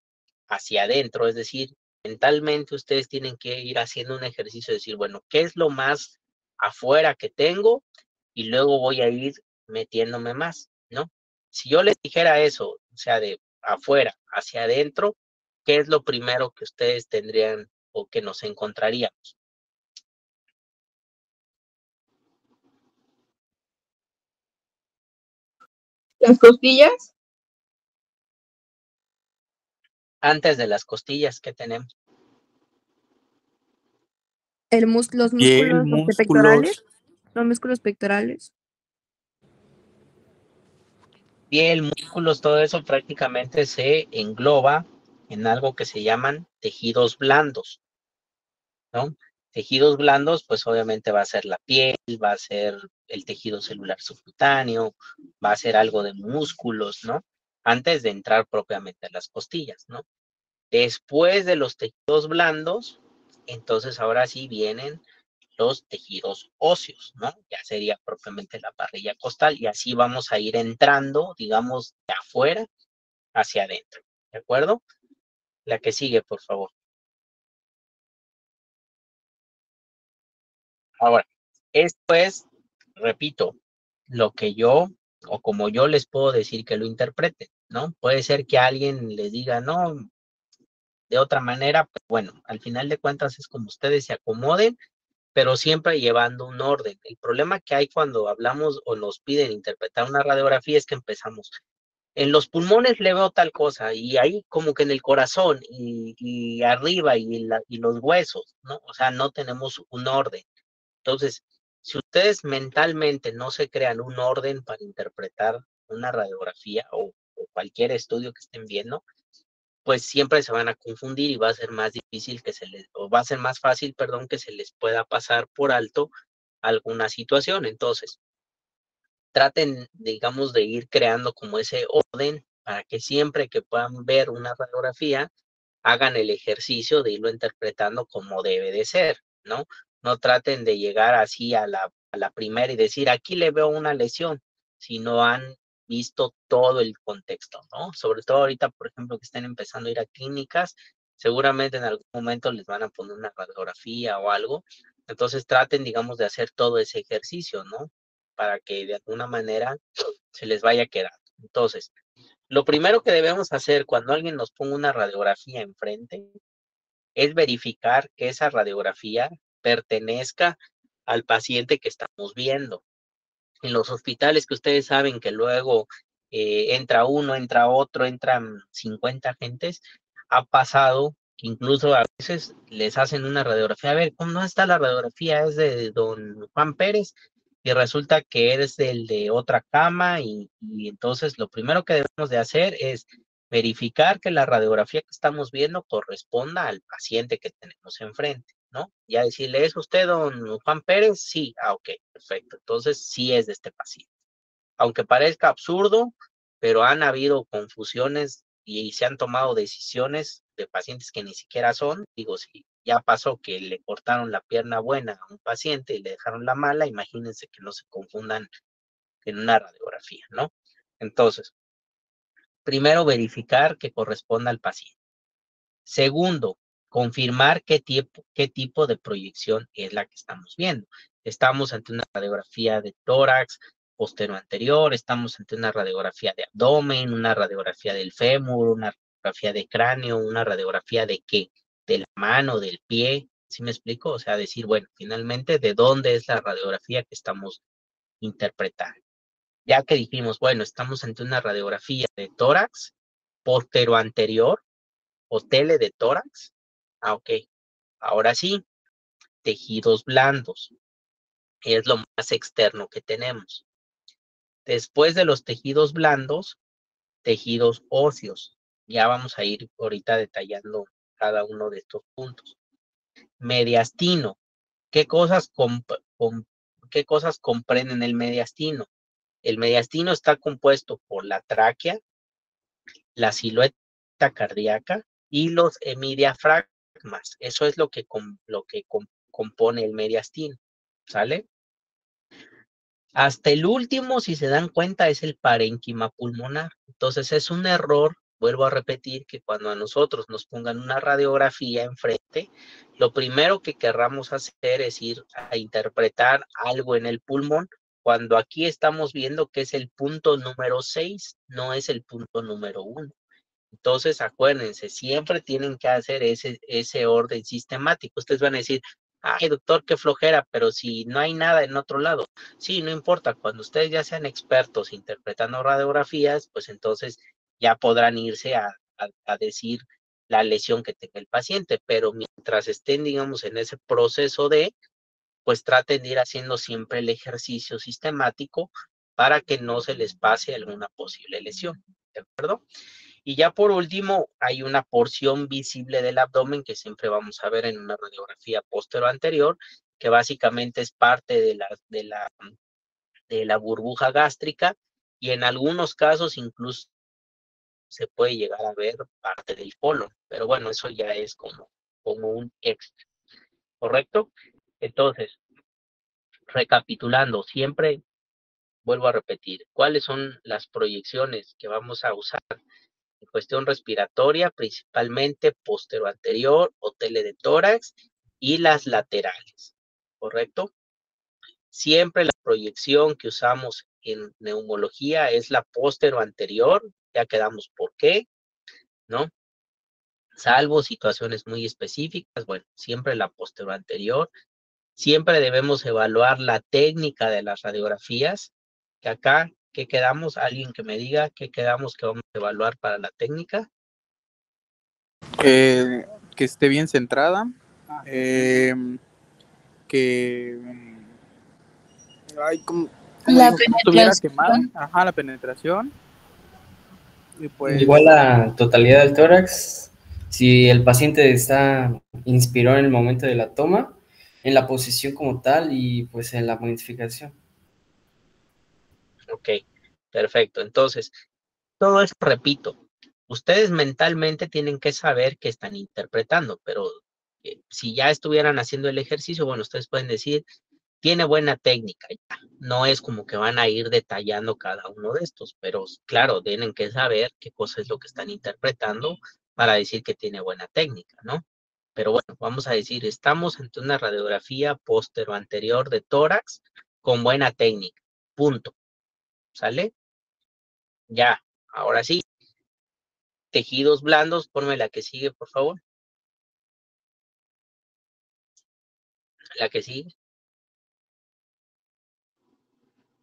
hacia adentro, es decir, mentalmente ustedes tienen que ir haciendo un ejercicio de decir, bueno, ¿qué es lo más afuera que tengo? Y luego voy a ir metiéndome más, ¿no? Si yo les dijera eso, o sea, de afuera hacia adentro, ¿qué es lo primero que ustedes tendrían o que nos encontraríamos? ¿Las costillas? Antes de las costillas, ¿qué tenemos? Los Piel, músculos pectorales. músculos. Los músculos pectorales. Piel, músculos, todo eso prácticamente se engloba en algo que se llaman tejidos blandos, ¿no? Tejidos blandos, pues obviamente va a ser la piel, va a ser el tejido celular subcutáneo, va a ser algo de músculos, ¿no? Antes de entrar propiamente a las costillas, ¿no? Después de los tejidos blandos, entonces ahora sí vienen los tejidos óseos, ¿no? Ya sería propiamente la parrilla costal y así vamos a ir entrando, digamos, de afuera hacia adentro, ¿de acuerdo? La que sigue, por favor. Ahora, esto es, repito, lo que yo o como yo les puedo decir que lo interpreten, ¿no? Puede ser que alguien les diga, no, de otra manera, pues bueno, al final de cuentas es como ustedes se acomoden, pero siempre llevando un orden. El problema que hay cuando hablamos o nos piden interpretar una radiografía es que empezamos, en los pulmones le veo tal cosa, y ahí como que en el corazón, y arriba, y los huesos, ¿no? O sea, no tenemos un orden. Entonces, si ustedes mentalmente no se crean un orden para interpretar una radiografía o cualquier estudio que estén viendo, pues siempre se van a confundir y va a ser más difícil o va a ser más fácil, perdón, que se les pueda pasar por alto alguna situación. Entonces, traten, digamos, de ir creando como ese orden para que siempre que puedan ver una radiografía, hagan el ejercicio de irlo interpretando como debe de ser, ¿no? No traten de llegar así a la primera y decir, aquí le veo una lesión, si no han visto todo el contexto, ¿no? Sobre todo ahorita, por ejemplo, que estén empezando a ir a clínicas, seguramente en algún momento les van a poner una radiografía o algo, entonces traten, digamos, de hacer todo ese ejercicio, ¿no? Para que de alguna manera se les vaya quedando. Entonces, lo primero que debemos hacer cuando alguien nos ponga una radiografía enfrente es verificar que esa radiografía pertenezca al paciente que estamos viendo. En los hospitales que ustedes saben que luego entra uno, entra otro, entran 50 gentes, ha pasado que incluso a veces les hacen una radiografía. A ver, ¿cómo está la radiografía? Es de don Juan Pérez y resulta que eres el de otra cama y entonces lo primero que debemos de hacer es verificar que la radiografía que estamos viendo corresponda al paciente que tenemos enfrente, ¿no? Ya decirle, ¿es usted don Juan Pérez? Sí, ok, perfecto. Entonces sí es de este paciente. Aunque parezca absurdo, pero han habido confusiones y se han tomado decisiones de pacientes que ni siquiera son. Digo, si ya pasó que le cortaron la pierna buena a un paciente y le dejaron la mala, imagínense que no se confundan en una radiografía, ¿no? Entonces, primero verificar que corresponda al paciente. Segundo, confirmar qué tipo de proyección es la que estamos viendo. Estamos ante una radiografía de tórax, postero anterior, estamos ante una radiografía de abdomen, una radiografía del fémur, una radiografía de cráneo, una radiografía de qué, de la mano, del pie, ¿sí me explico? O sea, decir, bueno, finalmente, ¿de dónde es la radiografía que estamos interpretando? Ya que dijimos, bueno, estamos ante una radiografía de tórax, postero anterior, o tele de tórax. Ah, ok. Ahora sí, tejidos blandos. Es lo más externo que tenemos. Después de los tejidos blandos, tejidos óseos. Ya vamos a ir ahorita detallando cada uno de estos puntos. Mediastino. ¿Qué cosas, qué cosas comprenden el mediastino? El mediastino está compuesto por la tráquea, la silueta cardíaca y los hemidiafragmas. Eso es lo que compone el mediastino, ¿sale? Hasta el último, si se dan cuenta, es el parénquima pulmonar. Entonces es un error, vuelvo a repetir, que cuando a nosotros nos pongan una radiografía enfrente, lo primero que querramos hacer es ir a interpretar algo en el pulmón, cuando aquí estamos viendo que es el punto número 6, no es el punto número 1. Entonces, acuérdense, siempre tienen que hacer ese orden sistemático. Ustedes van a decir, ay, doctor, qué flojera, pero si no hay nada en otro lado. Sí, no importa, cuando ustedes ya sean expertos interpretando radiografías, pues entonces ya podrán irse a decir la lesión que tenga el paciente, pero mientras estén, digamos, en ese proceso pues traten de ir haciendo siempre el ejercicio sistemático para que no se les pase alguna posible lesión, ¿de acuerdo? Y ya por último, hay una porción visible del abdomen que siempre vamos a ver en una radiografía posterior anterior, que básicamente es parte de la burbuja gástrica y en algunos casos incluso se puede llegar a ver parte del colon, pero bueno, eso ya es como un extra, ¿correcto? Entonces, recapitulando, siempre vuelvo a repetir, ¿cuáles son las proyecciones que vamos a usar? En cuestión respiratoria, principalmente postero anterior o tele de tórax y las laterales, ¿correcto? Siempre la proyección que usamos en neumología es la postero anterior, ya quedamos por qué, ¿no? Salvo situaciones muy específicas, bueno, siempre la postero anterior. Siempre debemos evaluar la técnica de las radiografías, que acá, ¿qué quedamos? Alguien que me diga qué quedamos que vamos a evaluar para la técnica. Que esté bien centrada, que como La dijo, que no estuviera penetración. quemada, ajá, la penetración, y pues Igual la totalidad del tórax, si el paciente inspiró en el momento de la toma, en la posición como tal y pues en la modificación. Ok, perfecto. Entonces, todo eso, repito, ustedes mentalmente tienen que saber qué están interpretando, pero si ya estuvieran haciendo el ejercicio, bueno, ustedes pueden decir, tiene buena técnica, ya. No es como que van a ir detallando cada uno de estos, pero claro, tienen que saber qué cosa es lo que están interpretando para decir que tiene buena técnica, ¿no? Pero bueno, vamos a decir, estamos ante una radiografía póstero anterior de tórax con buena técnica, punto, ¿sale? Ya, ahora sí, tejidos blandos, ponme la que sigue, por favor. La que sigue.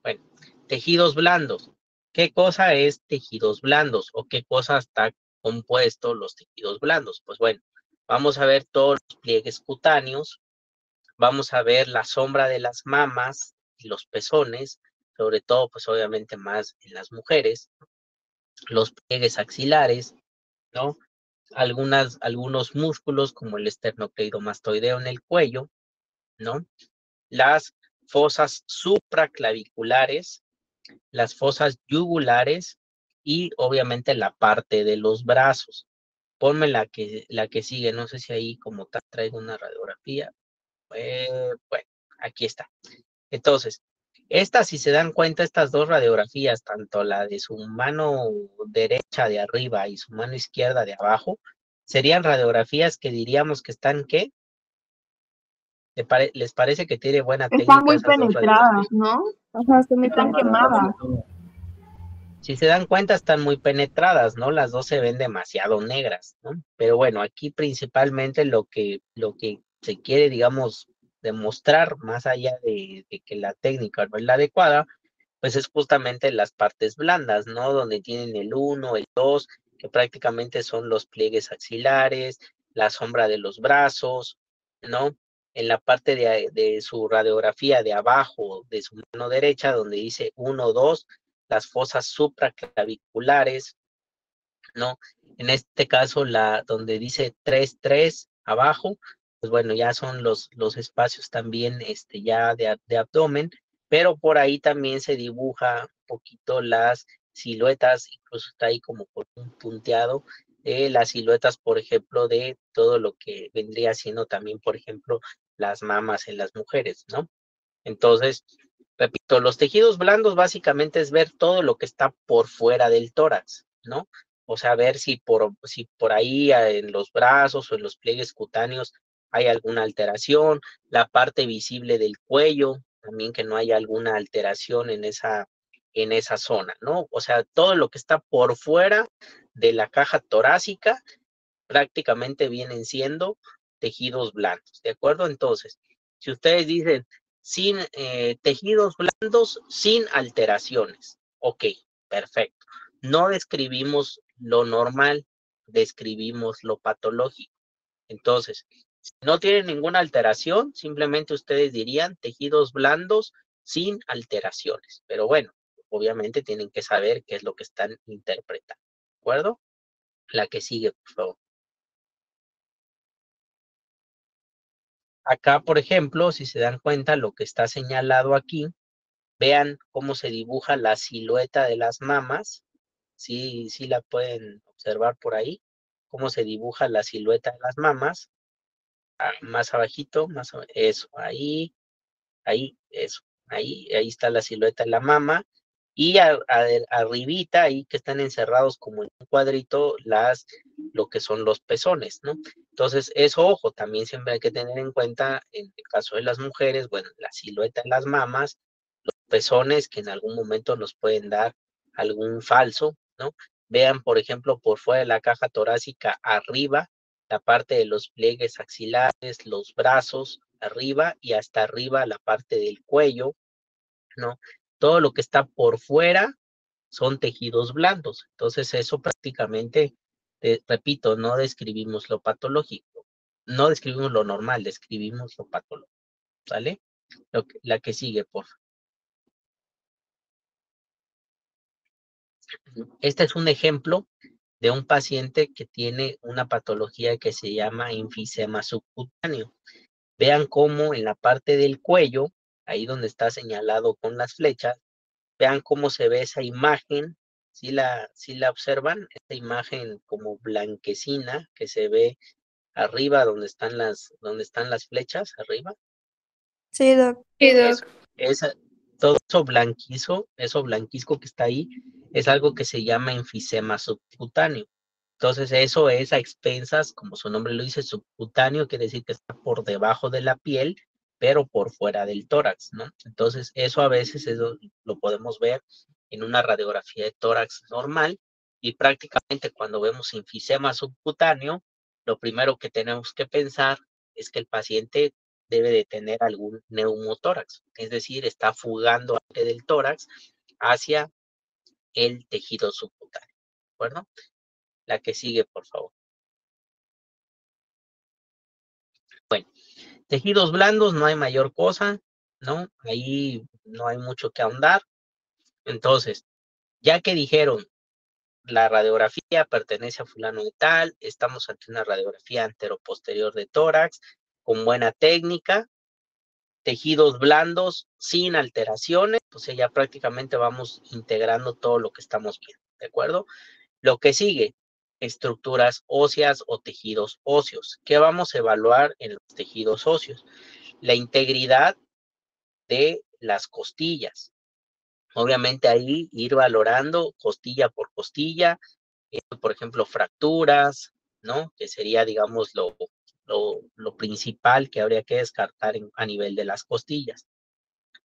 Bueno, tejidos blandos. ¿Qué cosa es tejidos blandos o qué cosa está compuesto los tejidos blandos? Pues bueno, vamos a ver todos los pliegues cutáneos, vamos a ver la sombra de las mamas y los pezones, sobre todo, pues obviamente más en las mujeres, los pliegues axilares, ¿no? Algunos músculos como el esternocleidomastoideo en el cuello, ¿no? Las fosas supraclaviculares, las fosas yugulares y obviamente la parte de los brazos. Ponme la que sigue, no sé si ahí como tal traigo una radiografía. Bueno, aquí está. Entonces, si se dan cuenta, estas dos radiografías, tanto la de su mano derecha de arriba y su mano izquierda de abajo, serían radiografías que diríamos que están, ¿qué? ¿Les parece que tiene buena técnica? Están muy esas dos penetradas, radiografías? ¿no? Ajá, están quemadas. Si se dan cuenta, están muy penetradas, ¿no? Las dos se ven demasiado negras, ¿no? Pero bueno, aquí principalmente lo que se quiere, digamos, demostrar, más allá de que la técnica no es la adecuada, pues es justamente las partes blandas, ¿no? Donde tienen el 1, el 2, que prácticamente son los pliegues axilares, la sombra de los brazos, ¿no? En la parte de su radiografía de abajo, de su mano derecha, donde dice 1, 2, las fosas supraclaviculares, ¿no? En este caso, donde dice 3, 3 abajo, pues bueno, ya son los espacios también ya de abdomen, pero por ahí también se dibuja un poquito las siluetas, incluso está ahí como por un punteado, las siluetas, por ejemplo, de todo lo que vendría siendo también, por ejemplo, las mamas en las mujeres, ¿no? Entonces, repito, los tejidos blandos básicamente es ver todo lo que está por fuera del tórax, ¿no? O sea, ver si por ahí en los brazos o en los pliegues cutáneos hay alguna alteración, la parte visible del cuello, también que no haya alguna alteración en esa zona, ¿no? O sea, todo lo que está por fuera de la caja torácica prácticamente vienen siendo tejidos blandos, ¿de acuerdo? Entonces, si ustedes dicen sin tejidos blandos, sin alteraciones, ok, perfecto. No describimos lo normal, describimos lo patológico. Entonces, si no tienen ninguna alteración, simplemente ustedes dirían tejidos blandos sin alteraciones. Pero bueno, obviamente tienen que saber qué es lo que están interpretando, ¿de acuerdo? La que sigue, por favor. Acá, por ejemplo, si se dan cuenta, lo que está señalado aquí, vean cómo se dibuja la silueta de las mamas. Sí, sí la pueden observar por ahí, cómo se dibuja la silueta de las mamas. Más abajito, eso, ahí, eso, ahí está la silueta de la mama. Y arribita, ahí que están encerrados como en un cuadrito, lo que son los pezones, ¿no? Entonces, eso, ojo, también siempre hay que tener en cuenta, en el caso de las mujeres, bueno, la silueta de las mamas, los pezones que en algún momento nos pueden dar algún falso, ¿no? Vean, por ejemplo, por fuera de la caja torácica, arriba, la parte de los pliegues axilares, los brazos, arriba y hasta arriba la parte del cuello, ¿no? Todo lo que está por fuera son tejidos blandos. Entonces, eso prácticamente, repito, no describimos lo patológico, no describimos lo normal, describimos lo patológico, ¿sale? La que sigue, por favor. Este es un ejemplo de un paciente que tiene una patología que se llama enfisema subcutáneo. Vean cómo en la parte del cuello, ahí donde está señalado con las flechas, vean cómo se ve esa imagen, si la observan, esta imagen como blanquecina que se ve arriba donde están las flechas, arriba. Sí, doc. Todo eso blanquizco que está ahí, es algo que se llama enfisema subcutáneo. Entonces, eso es a expensas, como su nombre lo dice, subcutáneo, quiere decir que está por debajo de la piel, pero por fuera del tórax, ¿no? Entonces, eso a veces lo podemos ver en una radiografía de tórax normal, y prácticamente cuando vemos enfisema subcutáneo, lo primero que tenemos que pensar es que el paciente debe de tener algún neumotórax, es decir, está fugando aire del tórax hacia el tejido subcutáneo, ¿de acuerdo? La que sigue, por favor. Bueno, tejidos blandos, no hay mayor cosa, ¿no? Ahí no hay mucho que ahondar. Entonces, ya que dijeron, la radiografía pertenece a fulano de tal, estamos ante una radiografía anteroposterior de tórax, con buena técnica, tejidos blandos, sin alteraciones, o sea, ya prácticamente vamos integrando todo lo que estamos viendo, ¿de acuerdo? Lo que sigue, estructuras óseas o tejidos óseos. ¿Qué vamos a evaluar en los tejidos óseos? La integridad de las costillas. Obviamente ahí ir valorando costilla por costilla, por ejemplo, fracturas, ¿no? Que sería, digamos, lo principal que habría que descartar a nivel de las costillas.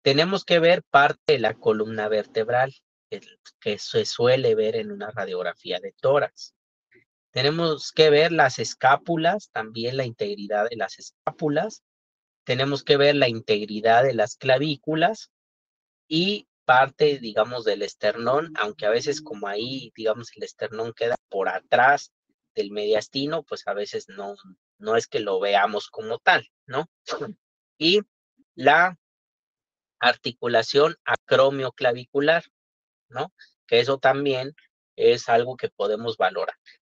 Tenemos que ver parte de la columna vertebral, que se suele ver en una radiografía de tórax. Tenemos que ver las escápulas, también la integridad de las escápulas. Tenemos que ver la integridad de las clavículas y parte, digamos, del esternón, aunque a veces como ahí, digamos, el esternón queda por atrás del mediastino, pues a veces no es que lo veamos como tal, ¿no? Y la articulación acromioclavicular, ¿no? Que eso también es algo que podemos valorar.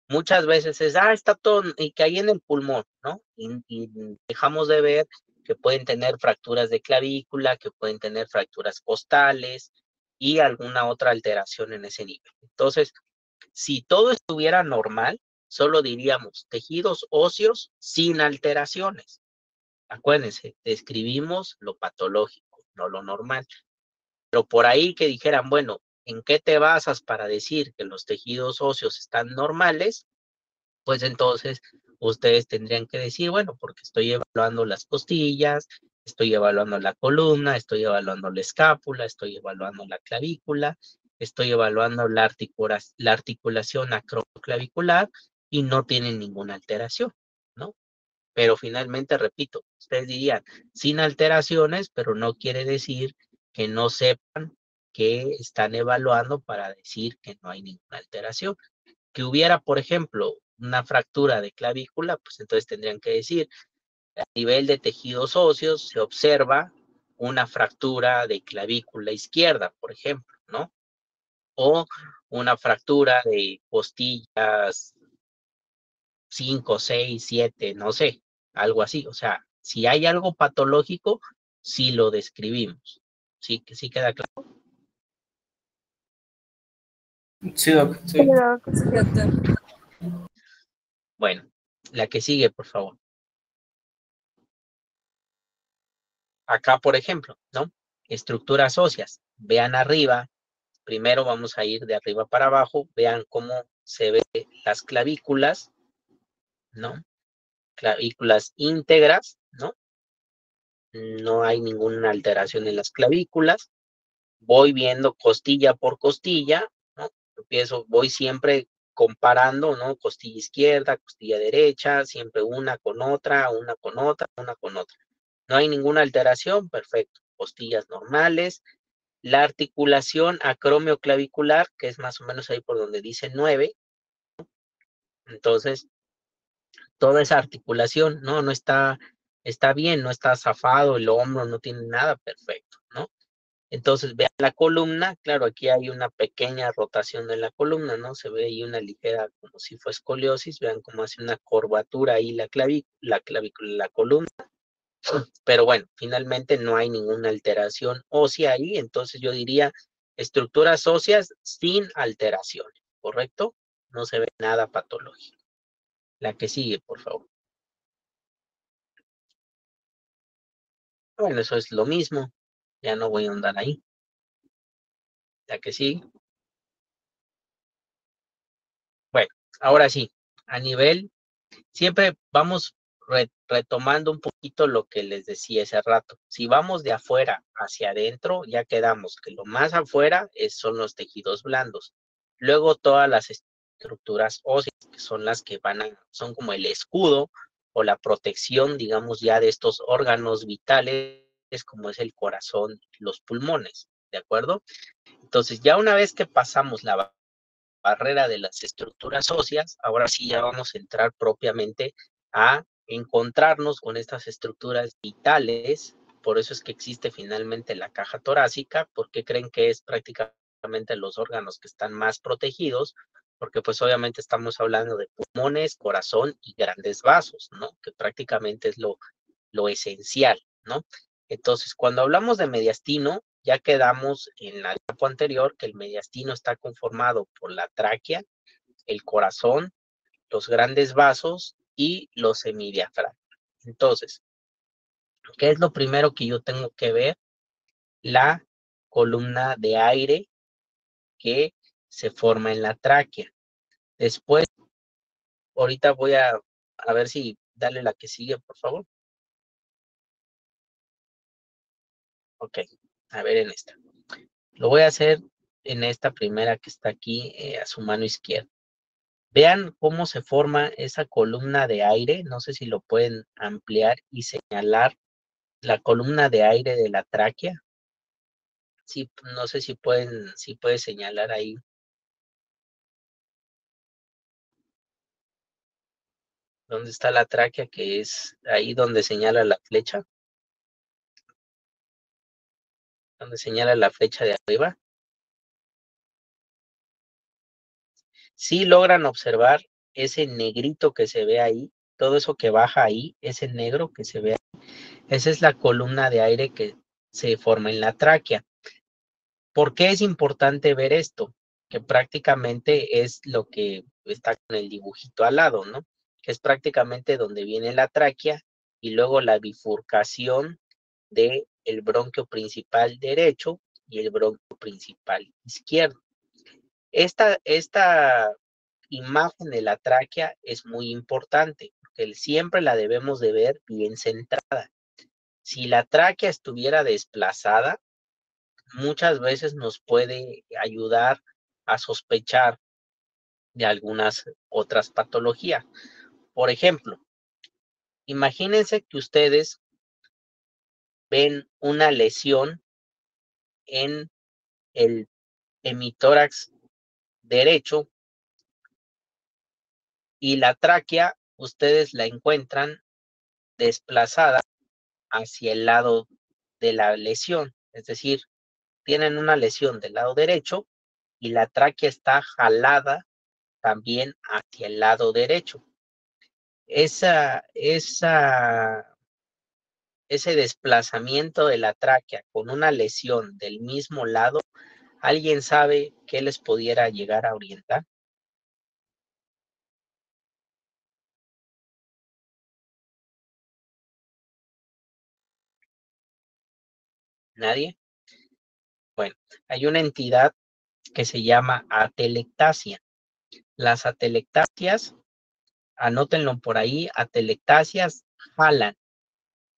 Muchas veces está todo, y que hay en el pulmón, ¿no? Y dejamos de ver que pueden tener fracturas de clavícula, que pueden tener fracturas costales y alguna otra alteración en ese nivel. Entonces, si todo estuviera normal, solo diríamos tejidos óseos sin alteraciones. Acuérdense, describimos lo patológico, no lo normal. Pero por ahí que dijeran, bueno, ¿en qué te basas para decir que los tejidos óseos están normales? Pues entonces ustedes tendrían que decir, bueno, porque estoy evaluando las costillas, estoy evaluando la columna, estoy evaluando la escápula, estoy evaluando la clavícula, estoy evaluando la articulación acroclavicular y no tienen ninguna alteración, ¿no? Pero finalmente, repito, ustedes dirían sin alteraciones, pero no quiere decir que no sepan que están evaluando para decir que no hay ninguna alteración. Que hubiera, por ejemplo, una fractura de clavícula, pues entonces tendrían que decir, a nivel de tejidos óseos se observa una fractura de clavícula izquierda, por ejemplo, ¿no? O una fractura de costillas 5, 6, 7, no sé, algo así. O sea, si hay algo patológico, sí lo describimos. ¿Sí queda claro? Sí, doc, sí. Sí, doc. Bueno, la que sigue, por favor. Acá, por ejemplo, ¿no? Estructuras óseas. Vean arriba. Primero vamos a ir de arriba para abajo. Vean cómo se ven las clavículas, ¿no? Clavículas íntegras, ¿no? No hay ninguna alteración en las clavículas. Voy viendo costilla por costilla, ¿no? Voy siempre comparando, ¿no? Costilla izquierda, costilla derecha, siempre una con otra, una con otra, una con otra. No hay ninguna alteración, perfecto. Costillas normales. La articulación acromioclavicular, que es más o menos ahí por donde dice 9. Entonces, toda esa articulación, no está bien, no está zafado, el hombro no tiene nada, perfecto, ¿no? Entonces, vean la columna, claro, aquí hay una pequeña rotación de la columna, ¿no? Se ve ahí una ligera, como si fue escoliosis, vean cómo hace una curvatura ahí la clavícula, la columna, pero bueno, finalmente no hay ninguna alteración ósea ahí, entonces yo diría estructuras óseas sin alteraciones, ¿correcto? No se ve nada patológico. La que sigue, por favor. Bueno, eso es lo mismo, ya no voy a andar ahí. La que sigue. Bueno, ahora sí, a nivel, siempre vamos retomando un poquito lo que les decía hace rato. Si vamos de afuera hacia adentro, ya quedamos que lo más afuera son los tejidos blandos. Luego todas las estructuras óseas, que son las que son como el escudo o la protección, digamos, ya de estos órganos vitales, como es el corazón, los pulmones, ¿de acuerdo? Entonces, ya una vez que pasamos la barrera de las estructuras óseas, ahora sí ya vamos a entrar propiamente a encontrarnos con estas estructuras vitales. Por eso es que existe finalmente la caja torácica, porque creen que es prácticamente los órganos que están más protegidos, porque pues obviamente estamos hablando de pulmones, corazón y grandes vasos, ¿no? Que prácticamente es lo esencial, ¿no? Entonces, cuando hablamos de mediastino, ya quedamos en la etapa anterior que el mediastino está conformado por la tráquea, el corazón, los grandes vasos y los semidiafragmas. Entonces, ¿qué es lo primero que yo tengo que ver? La columna de aire que se forma en la tráquea. Después, ahorita voy a ver si dale la que sigue, por favor. Ok, a ver en esta. Lo voy a hacer en esta primera que está aquí a su mano izquierda. Vean cómo se forma esa columna de aire. No sé si lo pueden ampliar y señalar la columna de aire de la tráquea. Sí, no sé si pueden señalar ahí. ¿Dónde está la tráquea? Que es ahí donde señala la flecha. Donde señala la flecha de arriba. Sí logran observar ese negrito que se ve ahí. Todo eso que baja ahí, ese negro que se ve ahí. Esa es la columna de aire que se forma en la tráquea. ¿Por qué es importante ver esto? Que prácticamente es lo que está con el dibujito al lado, ¿no? Que es prácticamente donde viene la tráquea y luego la bifurcación del bronquio principal derecho y el bronquio principal izquierdo. Esta imagen de la tráquea es muy importante, porque siempre la debemos de ver bien centrada. Si la tráquea estuviera desplazada, muchas veces nos puede ayudar a sospechar de algunas otras patologías. Por ejemplo, imagínense que ustedes ven una lesión en el hemitórax derecho y la tráquea ustedes la encuentran desplazada hacia el lado de la lesión, es decir, tienen una lesión del lado derecho y la tráquea está jalada también hacia el lado derecho. Ese desplazamiento de la tráquea con una lesión del mismo lado, ¿alguien sabe qué les pudiera llegar a orientar? ¿Nadie? Bueno, hay una entidad que se llama atelectasia. Las atelectasias, anótenlo por ahí, atelectasias jalan.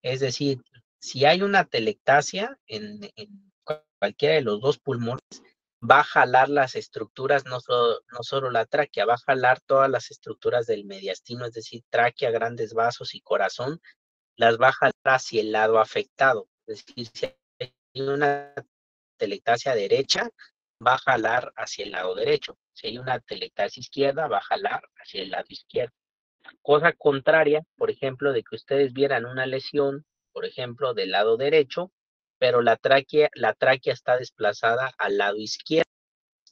Es decir, si hay una atelectasia en cualquiera de los dos pulmones, va a jalar las estructuras, no solo la tráquea, va a jalar todas las estructuras del mediastino, es decir, tráquea, grandes vasos y corazón, las va a jalar hacia el lado afectado. Es decir, si hay una atelectasia derecha, va a jalar hacia el lado derecho. Si hay una atelectasia izquierda, va a jalar hacia el lado izquierdo. Cosa contraria, por ejemplo, de que ustedes vieran una lesión, por ejemplo, del lado derecho, pero la tráquea está desplazada al lado izquierdo,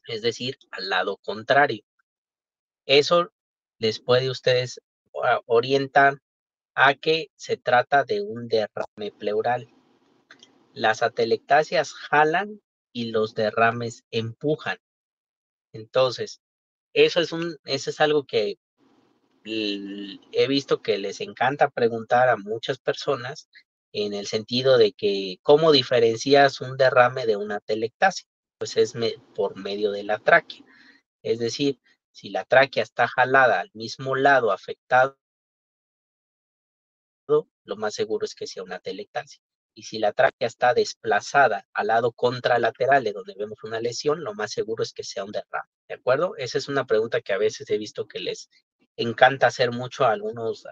es decir, al lado contrario. Eso les puede ustedes orientar a que se trata de un derrame pleural. Las atelectasias jalan y los derrames empujan. Entonces, eso es algo que he visto que les encanta preguntar a muchas personas en el sentido de que ¿cómo diferencias un derrame de una atelectasia? Pues es por medio de la tráquea. Es decir, si la tráquea está jalada al mismo lado afectado, lo más seguro es que sea una atelectasia. Y si la tráquea está desplazada al lado contralateral de donde vemos una lesión, lo más seguro es que sea un derrame. ¿De acuerdo? Esa es una pregunta que a veces he visto que les encanta hacer mucho a algunos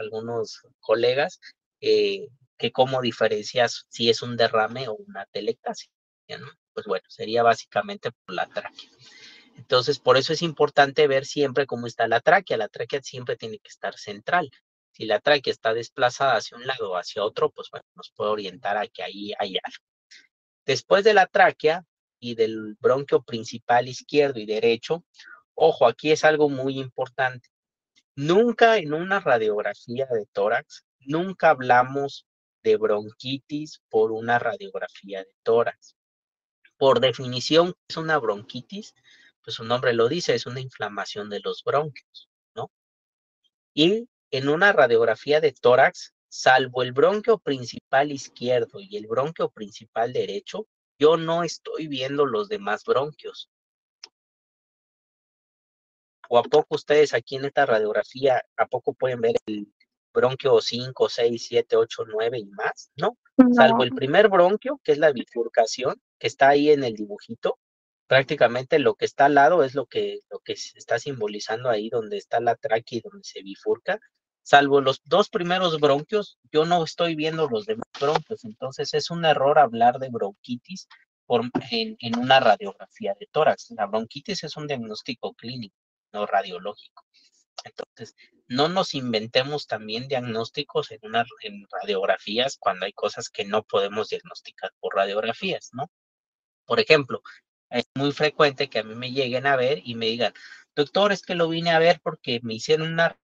colegas, que cómo diferencias si es un derrame o una telectasia, ¿no? Pues bueno, sería básicamente por la tráquea. Entonces, por eso es importante ver siempre cómo está la tráquea. La tráquea siempre tiene que estar central. Si la tráquea está desplazada hacia un lado o hacia otro, pues bueno, nos puede orientar a que ahí hay algo. Después de la tráquea y del bronquio principal izquierdo y derecho, ojo, aquí es algo muy importante. Nunca en una radiografía de tórax, nunca hablamos de bronquitis por una radiografía de tórax. Por definición, es una bronquitis, pues su nombre lo dice, es una inflamación de los bronquios, ¿no? Y en una radiografía de tórax, salvo el bronquio principal izquierdo y el bronquio principal derecho, yo no estoy viendo los demás bronquios. ¿O a poco ustedes aquí en esta radiografía, a poco pueden ver el bronquio 5, 6, 7, 8, 9 y más? No, salvo el primer bronquio, que es la bifurcación, que está ahí en el dibujito. Prácticamente lo que está al lado es lo que se está simbolizando ahí, donde está la tráquea y donde se bifurca. Salvo los dos primeros bronquios, yo no estoy viendo los demás bronquios. Entonces es un error hablar de bronquitis en una radiografía de tórax. La bronquitis es un diagnóstico clínico, no radiológico. Entonces, no nos inventemos también diagnósticos en radiografías cuando hay cosas que no podemos diagnosticar por radiografías, ¿no? Por ejemplo, es muy frecuente que a mí me lleguen a ver y me digan, doctor, es que lo vine a ver porque me hicieron una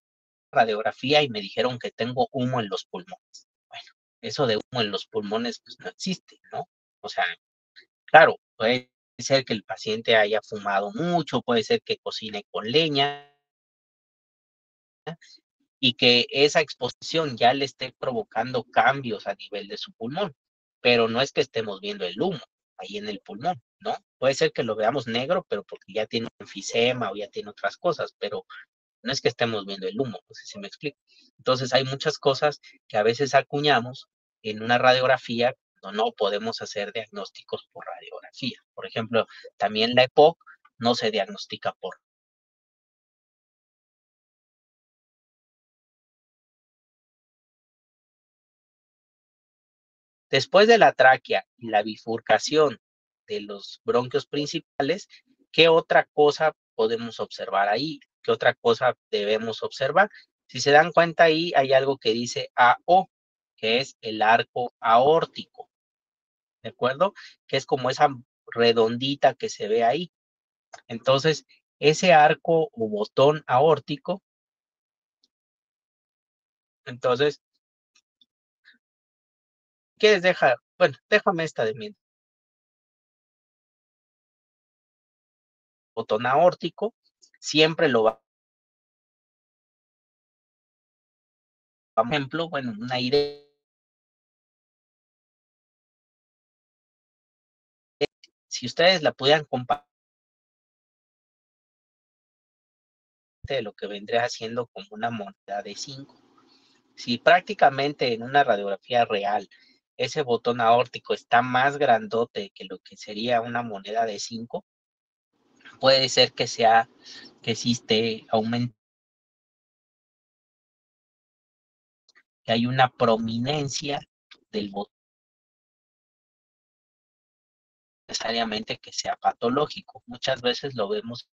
radiografía y me dijeron que tengo humo en los pulmones. Bueno, eso de humo en los pulmones pues no existe, ¿no? O sea, claro, puede ser que el paciente haya fumado mucho, puede ser que cocine con leña y que esa exposición ya le esté provocando cambios a nivel de su pulmón, pero no es que estemos viendo el humo ahí en el pulmón, ¿no? Puede ser que lo veamos negro, pero porque ya tiene un enfisema o ya tiene otras cosas, pero no es que estemos viendo el humo, no sé si me explico. Entonces hay muchas cosas que a veces acuñamos en una radiografía, no podemos hacer diagnósticos por radiografía. Por ejemplo, también la EPOC no se diagnostica por. Después de la tráquea y la bifurcación de los bronquios principales, ¿qué otra cosa podemos observar ahí? ¿Qué otra cosa debemos observar? Si se dan cuenta ahí hay algo que dice AO, que es el arco aórtico, ¿de acuerdo? Que es como esa redondita que se ve ahí. Entonces, ese arco o botón aórtico, entonces, ¿quieres dejar? Bueno, déjame esta de mi botón aórtico, siempre lo va. Por ejemplo, bueno, una idea. Si ustedes la pudieran compartir de lo que vendría haciendo como una moneda de 5. Si prácticamente en una radiografía real ese botón aórtico está más grandote que lo que sería una moneda de 5, puede ser que sí esté aumentando, que hay una prominencia del botón, necesariamente que sea patológico. Muchas veces lo vemos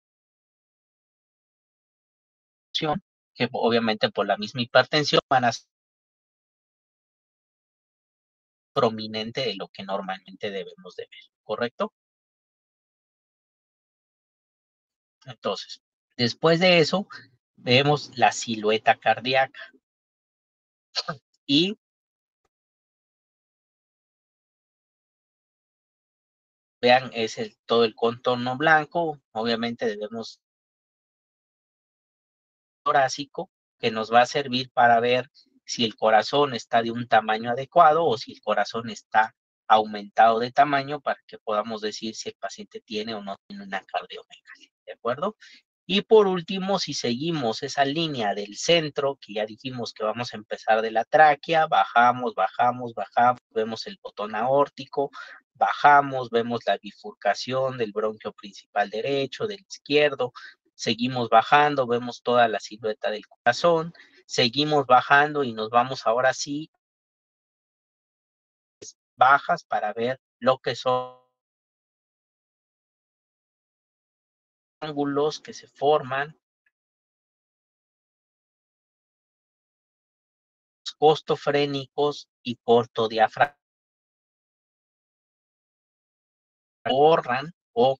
que obviamente por la misma hipertensión van a ser prominente de lo que normalmente debemos de ver, ¿correcto? Entonces, después de eso, vemos la silueta cardíaca y vean, es todo el contorno blanco. Obviamente debemos torácico, que nos va a servir para ver si el corazón está de un tamaño adecuado o si el corazón está aumentado de tamaño para que podamos decir si el paciente tiene o no tiene una cardiomegalia, ¿de acuerdo? Y por último, si seguimos esa línea del centro, que ya dijimos que vamos a empezar de la tráquea, bajamos, bajamos, bajamos, vemos el botón aórtico, bajamos, vemos la bifurcación del bronquio principal derecho, del izquierdo, seguimos bajando, vemos toda la silueta del corazón, seguimos bajando y nos vamos ahora sí bajas para ver lo que son ángulos que se forman, costofrénicos y portodiafragmas borran o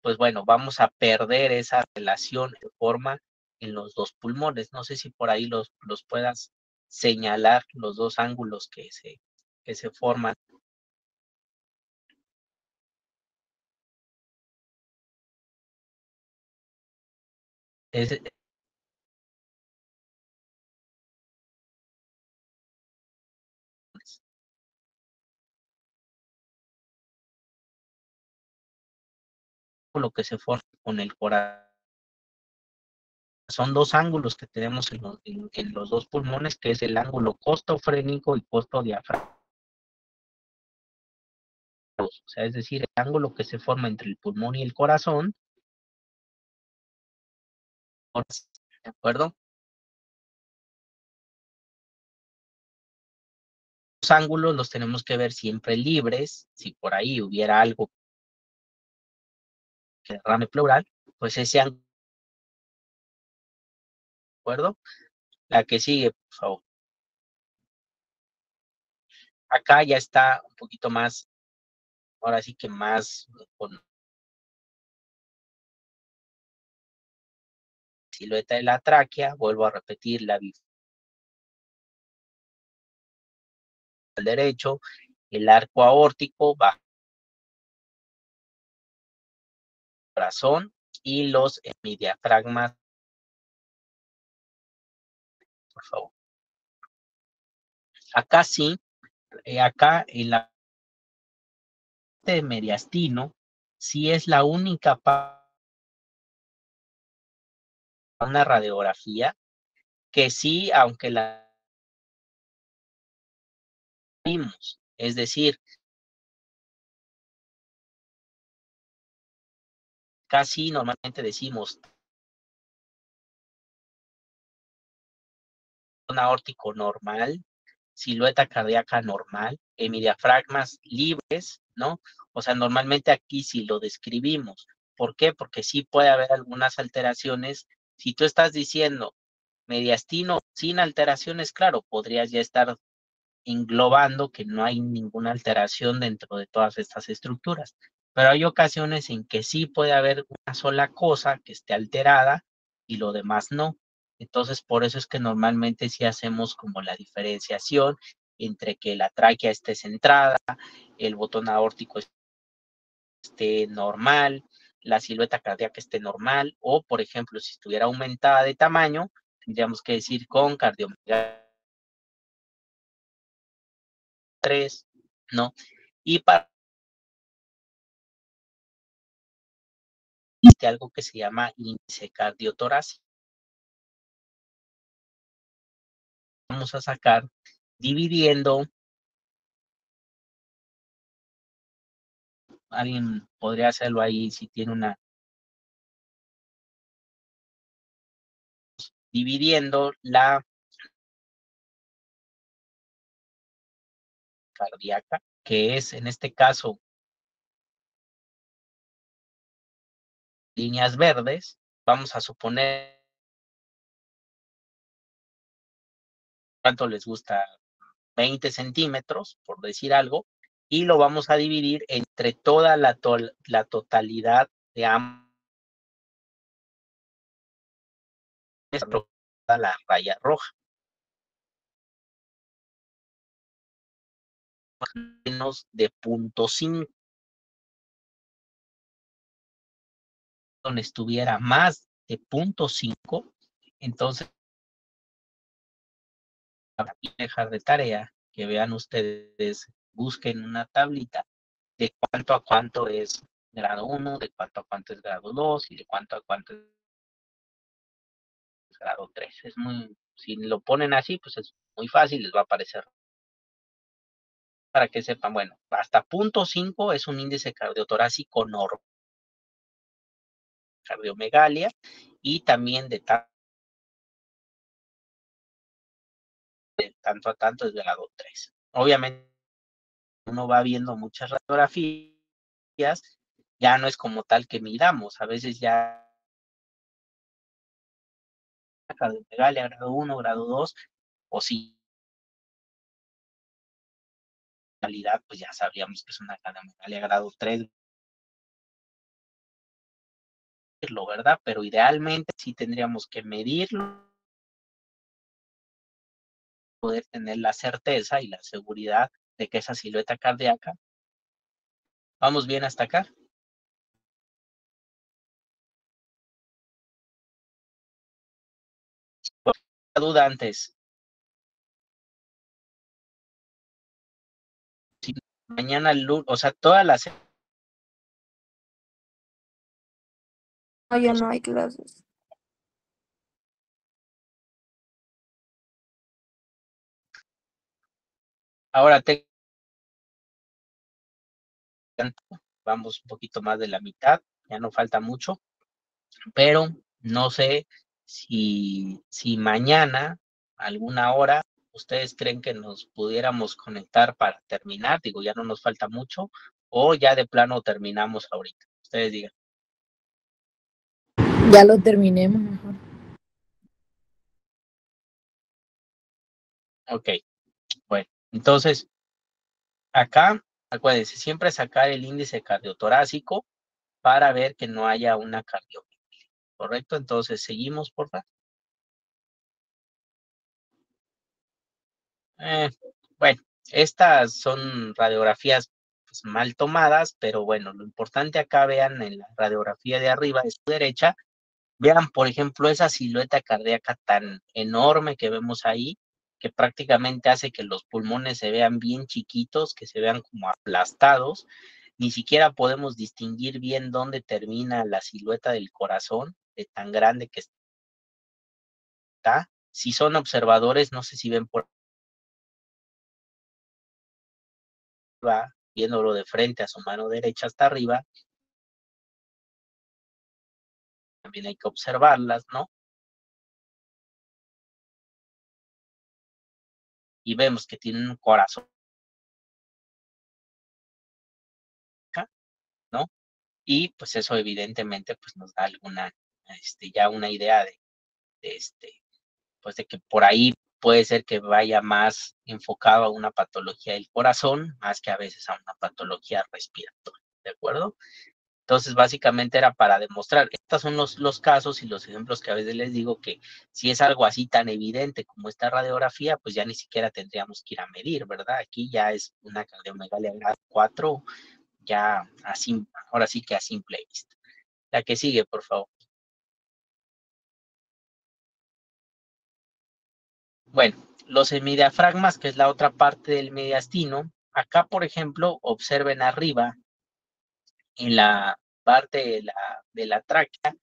pues bueno, vamos a perder esa relación que forma en los dos pulmones. No sé si por ahí los puedas señalar los dos ángulos que se forman. Es, lo que se forma con el corazón. Son dos ángulos que tenemos en los dos pulmones, que es el ángulo costofrénico y costodiafragmático. O sea, es decir, el ángulo que se forma entre el pulmón y el corazón. ¿De acuerdo? Los ángulos los tenemos que ver siempre libres. Si por ahí hubiera algo que derrame pleural, pues ese ángulo, ¿de acuerdo? La que sigue, por favor. Acá ya está un poquito más, ahora sí que más con silueta de la tráquea. Vuelvo a repetir la al derecho, el arco aórtico bajo el corazón y los hemidiafragmas, por favor. Acá sí, acá en la parte de mediastino, sí es la única parte de una radiografía que sí, aunque la vimos, es decir, casi normalmente decimos un aórtico normal, silueta cardíaca normal, hemidiafragmas libres, ¿no? O sea, normalmente aquí sí lo describimos. ¿Por qué? Porque sí puede haber algunas alteraciones. Si tú estás diciendo mediastino sin alteraciones, claro, podrías ya estar englobando que no hay ninguna alteración dentro de todas estas estructuras. Pero hay ocasiones en que sí puede haber una sola cosa que esté alterada y lo demás no. Entonces, por eso es que normalmente sí hacemos como la diferenciación entre que la tráquea esté centrada, el botón aórtico esté normal, la silueta cardíaca esté normal, o por ejemplo, si estuviera aumentada de tamaño, tendríamos que decir con cardiomegalia 3, ¿no? Y para algo que se llama índice cardiotorácico. Vamos a sacar dividiendo, alguien podría hacerlo ahí si tiene una, dividiendo la cardíaca, que es en este caso líneas verdes, vamos a suponer cuánto les gusta, 20 centímetros, por decir algo, y lo vamos a dividir entre toda la totalidad de ambas, la raya roja. Menos de 0.5, donde estuviera más de 0.5, entonces para dejar de tarea que vean ustedes, busquen una tablita de cuánto a cuánto es grado 1, de cuánto a cuánto es grado 2 y de cuánto a cuánto es grado 3. Es muy, si lo ponen así, pues es muy fácil, les va a aparecer para que sepan, bueno, hasta 0.5 es un índice cardiotorácico normal, cardiomegalia, y también de tanto a tanto es grado 3. Obviamente, uno va viendo muchas radiografías, ya no es como tal que miramos, a veces ya cardiomegalia, grado 1, grado 2, o si calidad, pues ya sabríamos que es una cardiomegalia grado 3, ¿verdad? Pero idealmente sí tendríamos que medirlo, poder tener la certeza y la seguridad de que esa silueta cardíaca. ¿Vamos bien hasta acá? Duda antes. Si mañana, o sea, todas las... No, ya no hay clases. Ahora vamos un poquito más de la mitad, ya no falta mucho, pero no sé si mañana, alguna hora, ustedes creen que nos pudiéramos conectar para terminar, digo, ya no nos falta mucho, o ya de plano terminamos ahorita. Ustedes digan. Ya lo terminemos mejor. Ok, bueno, entonces, acá, acuérdense, siempre sacar el índice cardiotorácico para ver que no haya una cardiomegalia, ¿correcto? Entonces, seguimos, por favor. Bueno, estas son radiografías pues, mal tomadas, pero bueno, lo importante acá vean en la radiografía de arriba de su derecha, vean, por ejemplo, esa silueta cardíaca tan enorme que vemos ahí, que prácticamente hace que los pulmones se vean bien chiquitos, que se vean como aplastados. Ni siquiera podemos distinguir bien dónde termina la silueta del corazón, de tan grande que está. Si son observadores, no sé si ven por arriba, viéndolo de frente a su mano derecha hasta arriba, también hay que observarlas, ¿no? Y vemos que tienen un corazón, ¿no? Y pues eso evidentemente pues nos da alguna, ya una idea de pues de que por ahí puede ser que vaya más enfocado a una patología del corazón, más que a veces a una patología respiratoria, ¿de acuerdo? Entonces, básicamente era para demostrar, estos son los casos y los ejemplos que a veces les digo que si es algo así tan evidente como esta radiografía, pues ya ni siquiera tendríamos que ir a medir, ¿verdad? Aquí ya es una cardiomegalia grado 4, ya así, ahora sí que a simple vista. La que sigue, por favor. Bueno, los hemidiafragmas, que es la otra parte del mediastino, acá, por ejemplo, observen arriba, en la parte de la tráquea,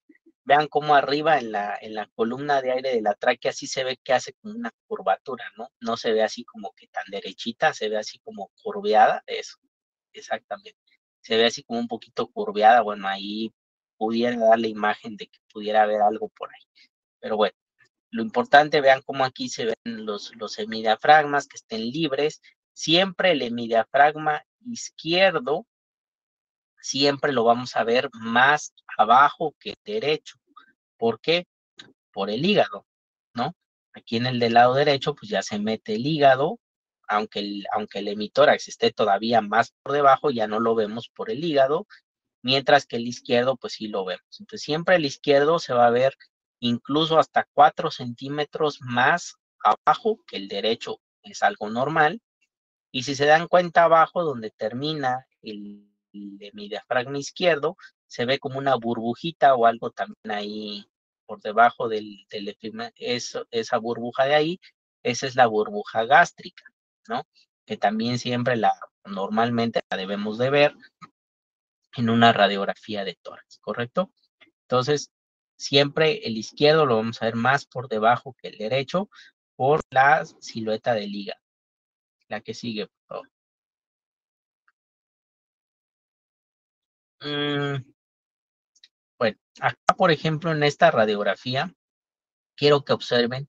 vean cómo arriba en la columna de aire de la tráquea sí se ve que hace como una curvatura, ¿no? No se ve así como que tan derechita, se ve así como curveada, eso, exactamente. Se ve así como un poquito curveada, bueno, ahí pudiera dar la imagen de que pudiera haber algo por ahí. Pero bueno, lo importante, vean cómo aquí se ven los hemidiafragmas que estén libres. Siempre el hemidiafragma izquierdo, siempre lo vamos a ver más abajo que el derecho. ¿Por qué? Por el hígado, ¿no? Aquí en el del lado derecho, pues ya se mete el hígado, aunque el hemitórax esté todavía más por debajo, ya no lo vemos por el hígado, mientras que el izquierdo, pues sí lo vemos. Entonces, siempre el izquierdo se va a ver incluso hasta 4 centímetros más abajo que el derecho, es algo normal. Y si se dan cuenta abajo, donde termina mi diafragma izquierdo, se ve como una burbujita o algo también ahí por debajo esa burbuja de ahí, esa es la burbuja gástrica, ¿no? Que también siempre normalmente la debemos de ver en una radiografía de tórax, ¿correcto? Entonces, siempre el izquierdo lo vamos a ver más por debajo que el derecho por la silueta del hígado. La que sigue, por favor. Bueno, acá, por ejemplo, en esta radiografía, quiero que observen.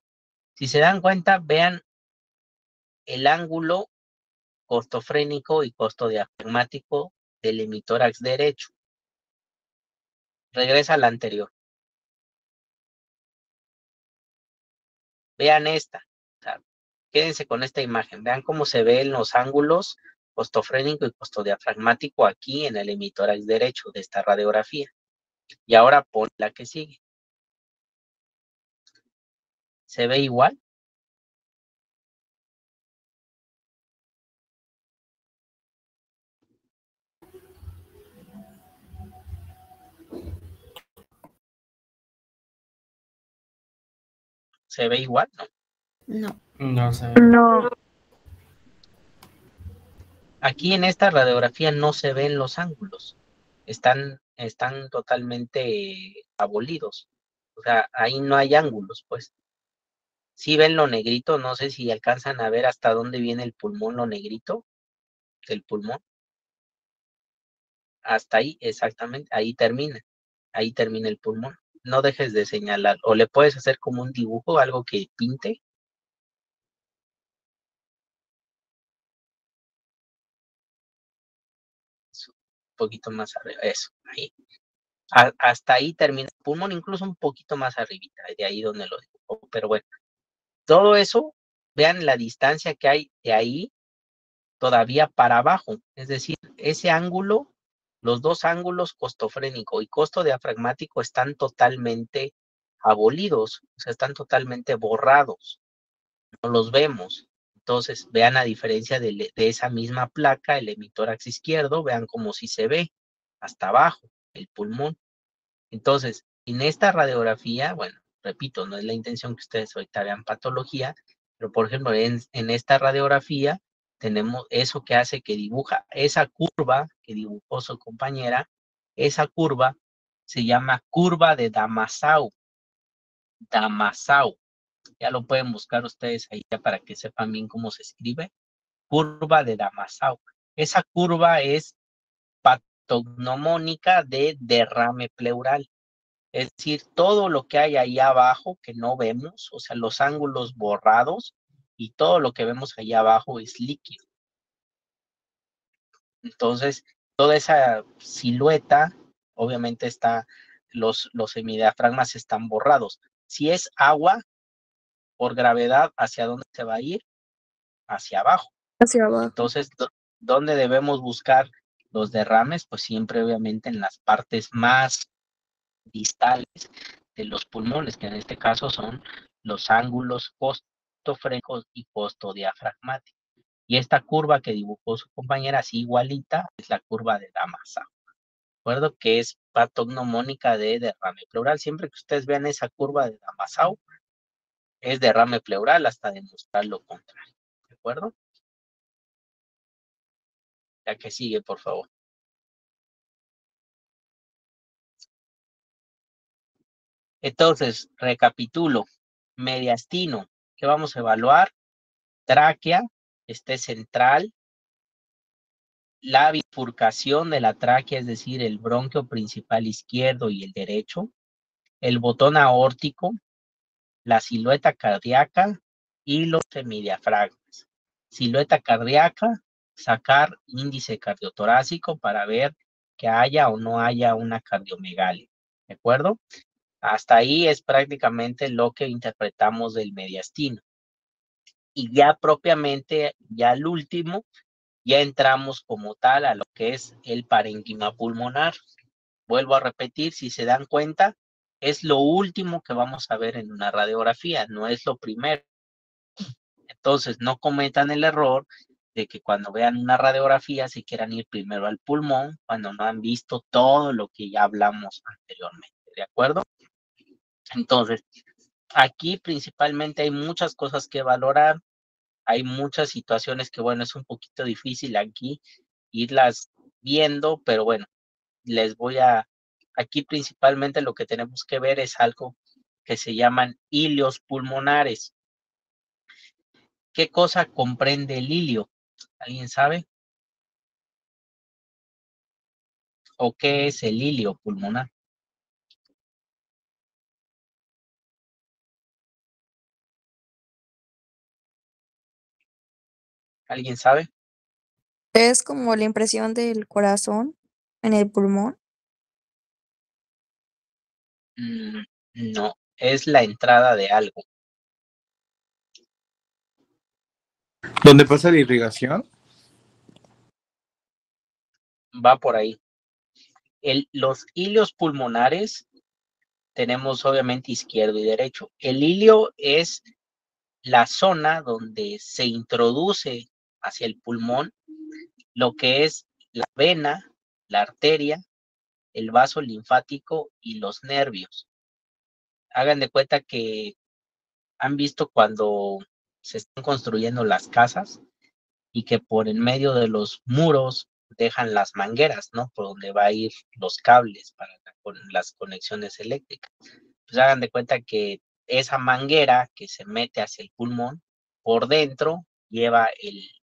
Si se dan cuenta, vean el ángulo costofrénico y costodiafragmático del hemitórax derecho. Regresa al anterior. Vean esta. O sea, quédense con esta imagen. Vean cómo se ven los ángulos costofrénico y costodiafragmático aquí en el hemitórax derecho de esta radiografía. Y ahora pon la que sigue. ¿Se ve igual? ¿Se ve igual? No. No. No sé. No. Aquí en esta radiografía no se ven los ángulos. Están totalmente abolidos. O sea, ahí no hay ángulos, pues. Si ven lo negrito, no sé si alcanzan a ver hasta dónde viene el pulmón, lo negrito del pulmón. Hasta ahí, exactamente, ahí termina el pulmón. No dejes de señalar, o le puedes hacer como un dibujo, algo que pinte. Eso, un poquito más arriba, eso, ahí. Hasta ahí termina el pulmón, incluso un poquito más arribita, de ahí donde lo dibujo, pero bueno. Todo eso, vean la distancia que hay de ahí todavía para abajo, es decir, ese ángulo, los dos ángulos costofrénico y costodiafragmático están totalmente abolidos, o sea, están totalmente borrados, no los vemos. Entonces, vean la diferencia de esa misma placa, el hemitórax izquierdo, vean cómo sí se ve hasta abajo, el pulmón. Entonces, en esta radiografía, bueno, repito, no es la intención que ustedes ahorita vean patología, pero por ejemplo, en esta radiografía tenemos eso que hace que dibuja esa curva que dibujó su compañera, esa curva se llama curva de Damasau. Damasau. Ya lo pueden buscar ustedes ahí ya para que sepan bien cómo se escribe. Curva de Damasau. Esa curva es patognomónica de derrame pleural. Es decir, todo lo que hay ahí abajo que no vemos, o sea, los ángulos borrados y todo lo que vemos ahí abajo es líquido. Entonces, toda esa silueta, obviamente los hemidiafragmas están borrados. Si es agua, por gravedad, ¿hacia dónde se va a ir? Hacia abajo. Hacia abajo. Entonces, ¿dónde debemos buscar los derrames? Pues siempre, obviamente, en las partes más distales de los pulmones, que en este caso son los ángulos costofrénicos y costodiafragmáticos. Y esta curva que dibujó su compañera, así igualita, es la curva de Damasau. ¿De acuerdo? Que es patognomónica de derrame pleural. Siempre que ustedes vean esa curva de Damasau, es derrame pleural hasta demostrar lo contrario. ¿De acuerdo? La que sigue, por favor. Entonces, recapitulo. Mediastino, ¿qué vamos a evaluar? Tráquea, este central, la bifurcación de la tráquea, es decir, el bronquio principal izquierdo y el derecho, el botón aórtico, la silueta cardíaca y los semidiafragmas. Silueta cardíaca, sacar índice cardiotorácico para ver que haya o no haya una cardiomegalia. ¿De acuerdo? Hasta ahí es prácticamente lo que interpretamos del mediastino. Y ya propiamente, ya al último, ya entramos como tal a lo que es el parénquima pulmonar. Vuelvo a repetir, si se dan cuenta, es lo último que vamos a ver en una radiografía, no es lo primero. Entonces, no cometan el error de que cuando vean una radiografía se quieran ir primero al pulmón cuando no han visto todo lo que ya hablamos anteriormente, ¿de acuerdo? Entonces, aquí principalmente hay muchas cosas que valorar, hay muchas situaciones que, bueno, es un poquito difícil aquí irlas viendo, pero bueno, aquí principalmente lo que tenemos que ver es algo que se llaman hilios pulmonares. ¿Qué cosa comprende el hilio? ¿Alguien sabe? ¿O qué es el hilio pulmonar? ¿Alguien sabe? Es como la impresión del corazón en el pulmón. No, es la entrada de algo. ¿Dónde pasa la irrigación? Va por ahí. Los hilios pulmonares tenemos obviamente izquierdo y derecho. El hilio es la zona donde se introduce hacia el pulmón lo que es la vena, la arteria, el vaso linfático y los nervios. Hagan de cuenta que han visto cuando se están construyendo las casas y que por en medio de los muros dejan las mangueras, ¿no? Por donde va a ir los cables para las conexiones eléctricas. Pues hagan de cuenta que esa manguera que se mete hacia el pulmón, por dentro lleva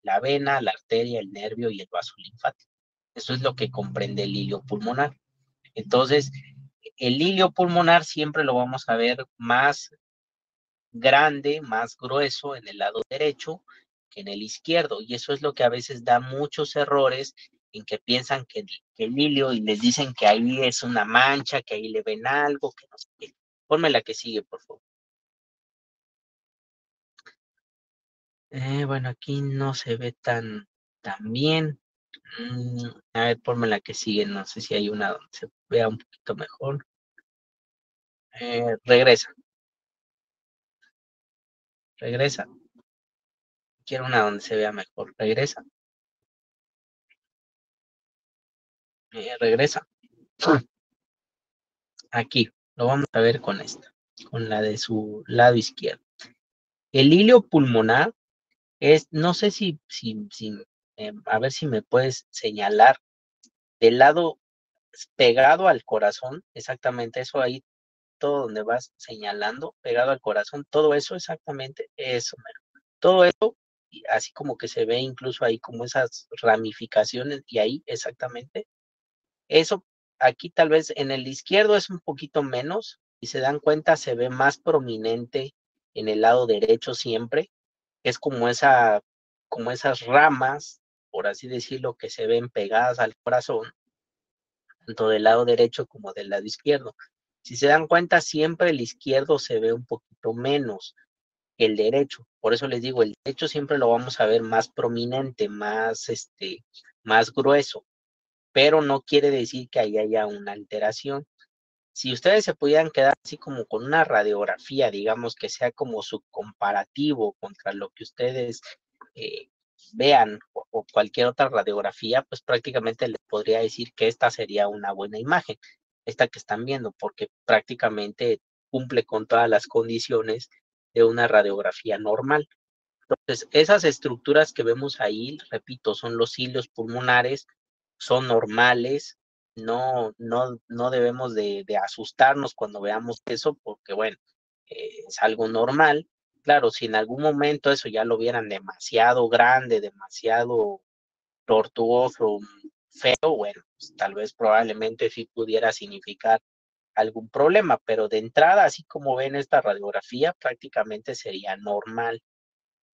la vena, la arteria, el nervio y el vaso linfático. Eso es lo que comprende el hilio pulmonar. Entonces, el hilio pulmonar siempre lo vamos a ver más grande, más grueso en el lado derecho que en el izquierdo. Y eso es lo que a veces da muchos errores en que piensan que el hilio y les dicen que ahí es una mancha, que ahí le ven algo, que no sé qué. Ponme la que sigue, por favor. Bueno, aquí no se ve tan bien. A ver, ponme la que sigue. No sé si hay una donde se vea un poquito mejor. Regresa. Regresa. Quiero una donde se vea mejor. Regresa. Regresa. Aquí. Lo vamos a ver con esta. Con la de su lado izquierdo. El hilio pulmonar es, no sé si a ver si me puedes señalar del lado pegado al corazón, exactamente eso ahí, todo donde vas señalando, pegado al corazón, todo eso exactamente, eso, todo eso, así como que se ve incluso ahí como esas ramificaciones, y ahí exactamente, eso aquí tal vez en el izquierdo es un poquito menos, y se dan cuenta, se ve más prominente en el lado derecho siempre, es como esas ramas, por así decirlo, que se ven pegadas al corazón, tanto del lado derecho como del lado izquierdo. Si se dan cuenta, siempre el izquierdo se ve un poquito menos que el derecho. Por eso les digo, el derecho siempre lo vamos a ver más prominente, más grueso, pero no quiere decir que ahí haya una alteración. Si ustedes se pudieran quedar así como con una radiografía, digamos que sea como su comparativo contra lo que ustedes eh, vean o cualquier otra radiografía, pues prácticamente les podría decir que esta sería una buena imagen, esta que están viendo, porque prácticamente cumple con todas las condiciones de una radiografía normal. Entonces, esas estructuras que vemos ahí, repito, son los hilios pulmonares, son normales, no debemos de asustarnos cuando veamos eso, porque bueno, es algo normal. Claro, si en algún momento eso ya lo vieran demasiado grande, demasiado tortuoso, feo, bueno, pues tal vez probablemente sí pudiera significar algún problema, pero de entrada, así como ven esta radiografía, prácticamente sería normal.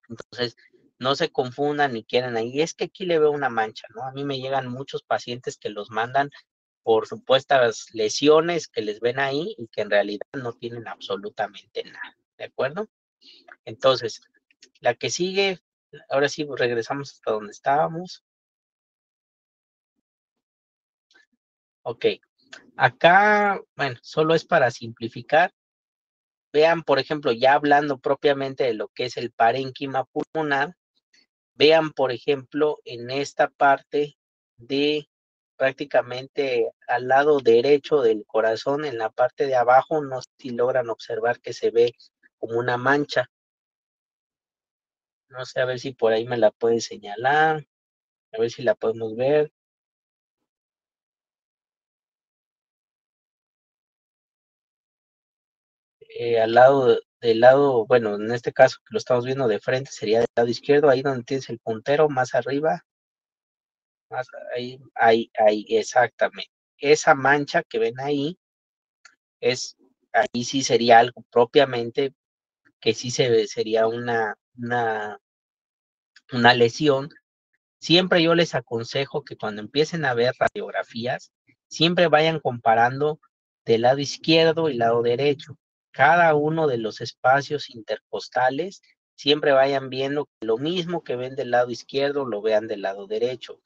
Entonces, no se confundan ni quieran ahí, es que aquí le veo una mancha, ¿no? A mí me llegan muchos pacientes que los mandan por supuestas lesiones que les ven ahí y que en realidad no tienen absolutamente nada, ¿de acuerdo? Entonces, la que sigue, ahora sí regresamos hasta donde estábamos. Ok, acá, bueno, solo es para simplificar. Vean, por ejemplo, ya hablando propiamente de lo que es el parénquima pulmonar, vean, por ejemplo, en esta parte de prácticamente al lado derecho del corazón, en la parte de abajo, no sé si logran observar que se ve como una mancha. No sé, a ver si por ahí me la puede señalar, a ver si la podemos ver. Del lado, bueno, en este caso que lo estamos viendo de frente, sería del lado izquierdo, ahí donde tienes el puntero, más arriba, más ahí, exactamente. esa mancha que ven ahí, ahí sí sería algo propiamente que sí sería una lesión. Siempre yo les aconsejo que cuando empiecen a ver radiografías, siempre vayan comparando del lado izquierdo y lado derecho. Cada uno de los espacios intercostales, siempre vayan viendo que lo mismo que ven del lado izquierdo, lo vean del lado derecho,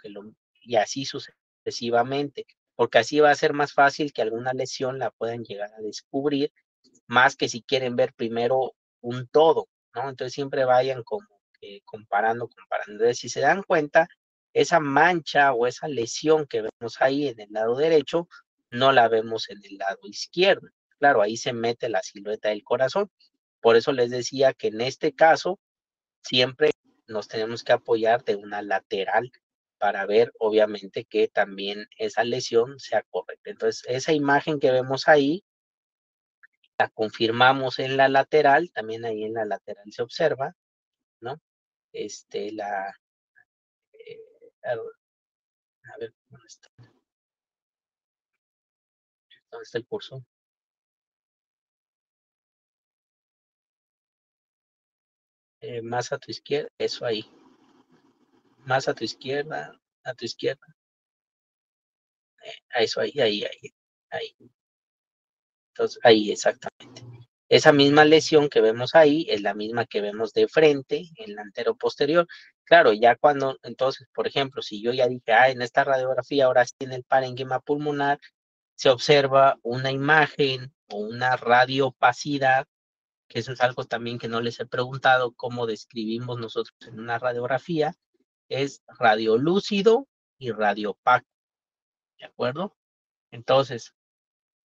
y así sucesivamente, porque así va a ser más fácil que alguna lesión la puedan llegar a descubrir, más que si quieren ver primero un todo, ¿no? Entonces siempre vayan como comparando. Entonces, si se dan cuenta, esa mancha o esa lesión que vemos ahí en el lado derecho, no la vemos en el lado izquierdo. Claro, ahí se mete la silueta del corazón. Por eso les decía que en este caso, siempre nos tenemos que apoyar de una lateral para ver, obviamente, que también esa lesión sea correcta. Entonces, esa imagen que vemos ahí, la confirmamos en la lateral, también ahí en la lateral se observa, ¿no? A ver, ¿dónde está? ¿Dónde está el curso? Más a tu izquierda, eso ahí. Más a tu izquierda, a tu izquierda. Eso ahí. Entonces, ahí exactamente. Esa misma lesión que vemos ahí es la misma que vemos de frente, en la anteroposterior. Claro, ya cuando, entonces, por ejemplo, si yo ya dije, en esta radiografía ahora sí en el parénquima pulmonar se observa una imagen o una radiopacidad, que eso es algo también que no les he preguntado, cómo describimos nosotros en una radiografía, es radiolúcido y radiopaco, ¿de acuerdo? Entonces,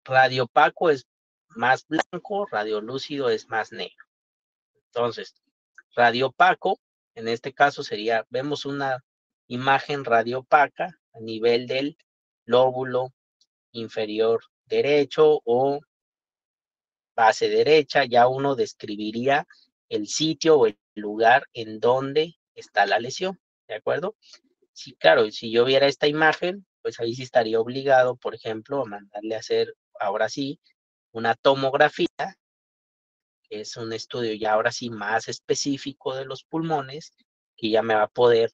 radiopaco es más blanco, radiolúcido es más negro. Entonces, radiopaco, en este caso sería, vemos una imagen radiopaca a nivel del lóbulo inferior derecho o base derecha, ya uno describiría el sitio o el lugar en donde está la lesión, ¿de acuerdo? Sí, claro, si yo viera esta imagen, pues ahí sí estaría obligado, por ejemplo, a mandarle a hacer, ahora sí, una tomografía, que es un estudio ya ahora sí más específico de los pulmones, que ya me va a poder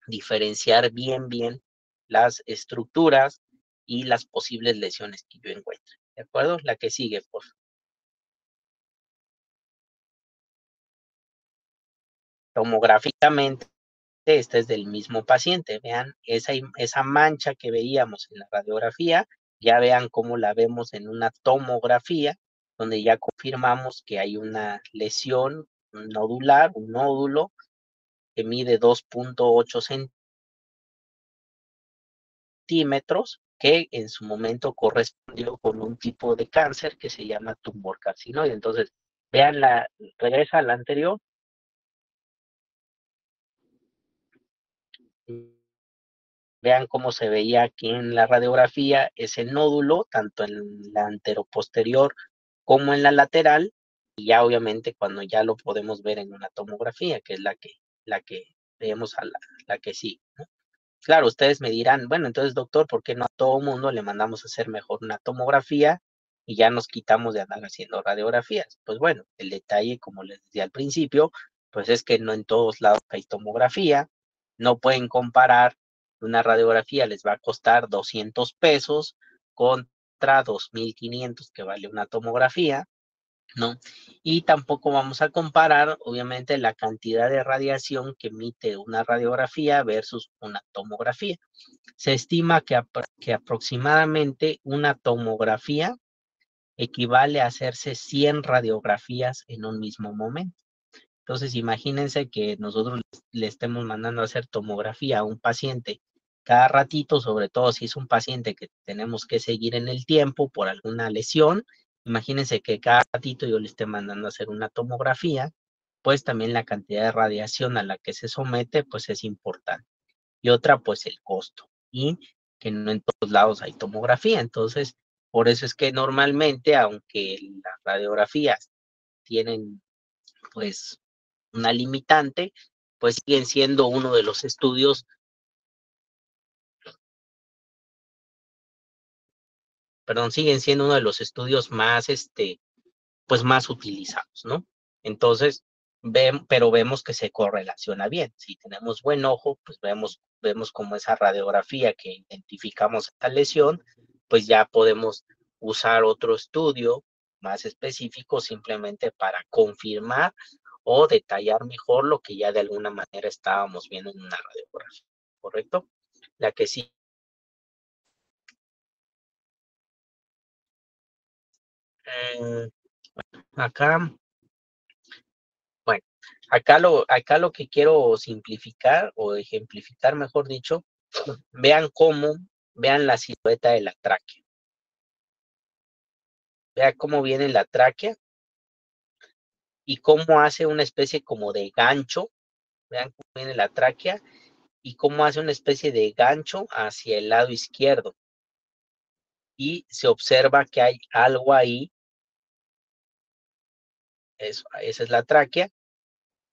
diferenciar bien las estructuras y las posibles lesiones que yo encuentre, ¿de acuerdo? La que sigue, por favor. Tomográficamente, este es del mismo paciente. Vean esa mancha que veíamos en la radiografía, ya vean cómo la vemos en una tomografía, donde ya confirmamos que hay una lesión nodular, un nódulo que mide 2.8 centímetros, que en su momento correspondió con un tipo de cáncer que se llama tumor carcinoide. Entonces, vean regresa a la anterior. Vean cómo se veía aquí en la radiografía ese nódulo, tanto en la anteroposterior como en la lateral, y ya obviamente cuando ya lo podemos ver en una tomografía, que es la que vemos a la que sí, ¿no? Claro, ustedes me dirán, bueno, entonces doctor, ¿por qué no a todo mundo le mandamos a hacer mejor una tomografía y ya nos quitamos de andar haciendo radiografías? Pues bueno, el detalle, como les decía al principio, pues es que no en todos lados hay tomografía, no pueden comparar, una radiografía les va a costar 200 pesos contra 2,500 que vale una tomografía, ¿no? Y tampoco vamos a comparar, obviamente, la cantidad de radiación que emite una radiografía versus una tomografía. Se estima que aproximadamente una tomografía equivale a hacerse 100 radiografías en un mismo momento. Entonces, imagínense que nosotros le estemos mandando a hacer tomografía a un paciente cada ratito, sobre todo si es un paciente que tenemos que seguir en el tiempo por alguna lesión. Imagínense que cada ratito yo le esté mandando a hacer una tomografía, pues también la cantidad de radiación a la que se somete, pues es importante. Y otra, pues el costo. Y que no en todos lados hay tomografía. Entonces, por eso es que normalmente, aunque las radiografías tienen, pues, una limitante, pues siguen siendo uno de los estudios perdón, siguen siendo uno de los estudios más, pues más utilizados, ¿no? Entonces, pero vemos que se correlaciona bien. Si tenemos buen ojo, pues vemos como esa radiografía que identificamos esta lesión, pues ya podemos usar otro estudio más específico simplemente para confirmar o detallar mejor lo que ya de alguna manera estábamos viendo en una radiografía, ¿correcto? La que sí. Acá, bueno, acá lo que quiero simplificar o ejemplificar, mejor dicho, vean la silueta de la tráquea. Vean cómo viene la tráquea y cómo hace una especie como de gancho. Vean cómo viene la tráquea y cómo hace una especie de gancho hacia el lado izquierdo. Y se observa que hay algo ahí. Esa es la tráquea.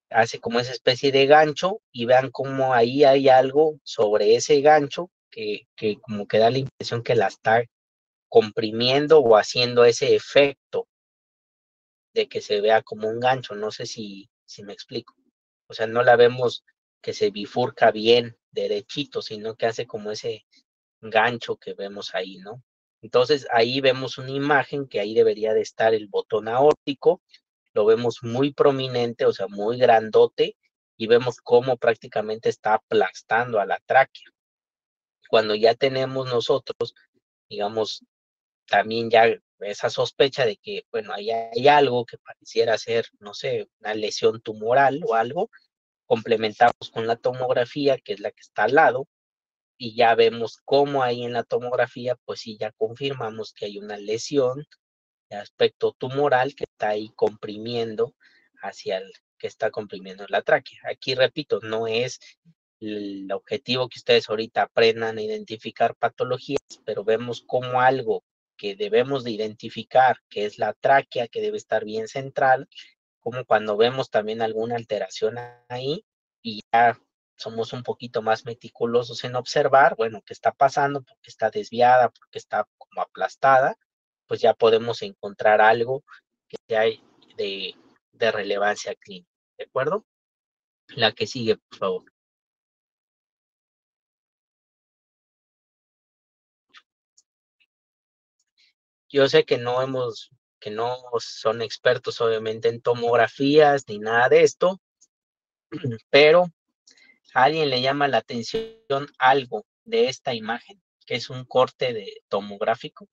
Hace como esa especie de gancho y vean cómo ahí hay algo sobre ese gancho que como que da la impresión que la está comprimiendo o haciendo ese efecto de que se vea como un gancho. No sé si me explico. O sea, no la vemos que se bifurca bien derechito, sino que hace como ese gancho que vemos ahí, ¿no? Entonces ahí vemos una imagen que ahí debería de estar el botón aórtico, lo vemos muy prominente, o sea, muy grandote, y vemos cómo prácticamente está aplastando a la tráquea. Cuando ya tenemos nosotros, digamos, también ya esa sospecha de que, bueno, ahí hay algo que pareciera ser, no sé, una lesión tumoral o algo, complementamos con la tomografía, que es la que está al lado, y ya vemos cómo ahí en la tomografía, pues sí, ya confirmamos que hay una lesión de aspecto tumoral que está ahí comprimiendo que está comprimiendo la tráquea. Aquí repito, no es el objetivo que ustedes ahorita aprendan a identificar patologías, pero vemos como algo que debemos de identificar, que es la tráquea, que debe estar bien central, como cuando vemos también alguna alteración ahí y ya somos un poquito más meticulosos en observar, bueno, qué está pasando, porque está desviada, porque está como aplastada, pues ya podemos encontrar algo que sea de relevancia clínica, ¿de acuerdo? La que sigue, por favor. Yo sé que que no son expertos obviamente en tomografías ni nada de esto, pero a alguien le llama la atención algo de esta imagen, que es un corte de tomográfico.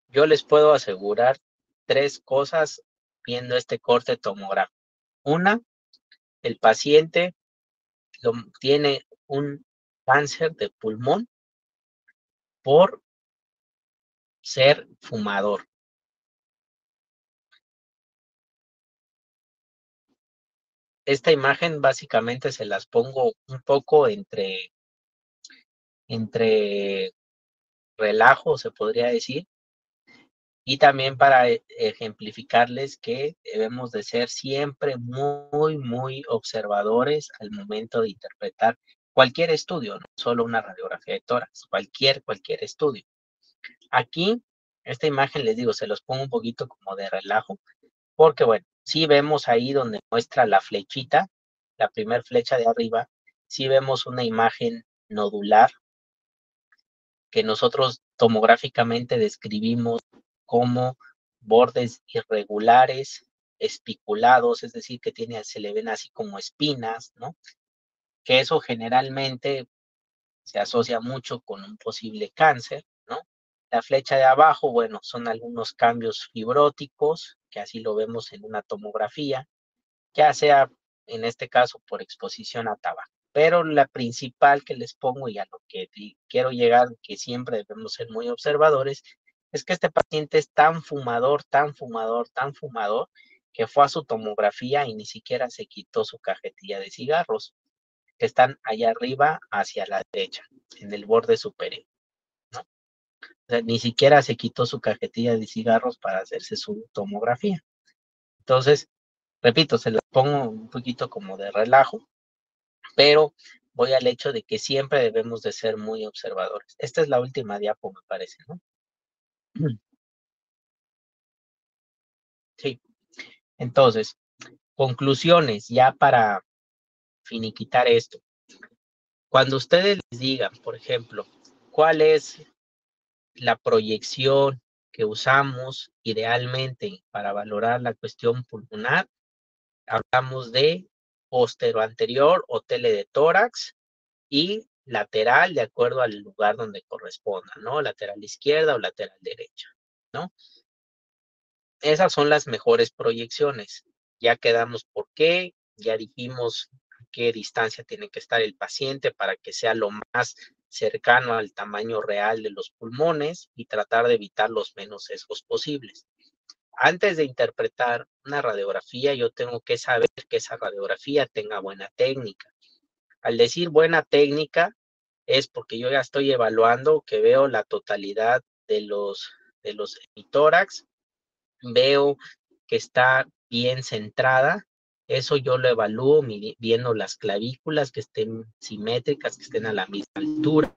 Yo les puedo asegurar 3 cosas viendo este corte tomográfico. Una, el paciente tiene un cáncer de pulmón por ser fumador. Esta imagen básicamente se las pongo un poco entre relajo, se podría decir, y también para ejemplificarles que debemos de ser siempre muy, muy observadores al momento de interpretar cualquier estudio, no solo una radiografía de tórax, cualquier estudio. Aquí, esta imagen, les digo, se los pongo un poquito como de relajo, porque bueno, sí vemos ahí donde muestra la flechita, la primera flecha de arriba, sí vemos una imagen nodular que nosotros tomográficamente describimos como bordes irregulares, espiculados, es decir, que se le ven así como espinas, ¿no? Que eso generalmente se asocia mucho con un posible cáncer, ¿no? La flecha de abajo, bueno, son algunos cambios fibróticos, que así lo vemos en una tomografía, ya sea en este caso por exposición a tabaco. Pero la principal que les pongo y a lo que quiero llegar, que siempre debemos ser muy observadores, es que este paciente es tan fumador, que fue a su tomografía y ni siquiera se quitó su cajetilla de cigarros, que están allá arriba hacia la derecha, en el borde superior, ¿no? sea, ni siquiera se quitó su cajetilla de cigarros para hacerse su tomografía. Entonces, repito, se las pongo un poquito como de relajo, pero voy al hecho de que siempre debemos de ser muy observadores. Esta es la última diapo, me parece, ¿no? Sí. Entonces, conclusiones, ya para finiquitar esto. Cuando ustedes les digan, por ejemplo, cuál es la proyección que usamos idealmente para valorar la cuestión pulmonar, hablamos de posteroanterior o tele de tórax y lateral de acuerdo al lugar donde corresponda, ¿no? Lateral izquierda o lateral derecha, ¿no? Esas son las mejores proyecciones. Ya quedamos por qué, ya dijimos a qué distancia tiene que estar el paciente para que sea lo más cercano al tamaño real de los pulmones y tratar de evitar los menos sesgos posibles. Antes de interpretar una radiografía, yo tengo que saber que esa radiografía tenga buena técnica. Al decir buena técnica, es porque yo ya estoy evaluando que veo la totalidad de los hemitórax, veo que está bien centrada. Eso yo lo evalúo viendo las clavículas que estén simétricas, que estén a la misma altura.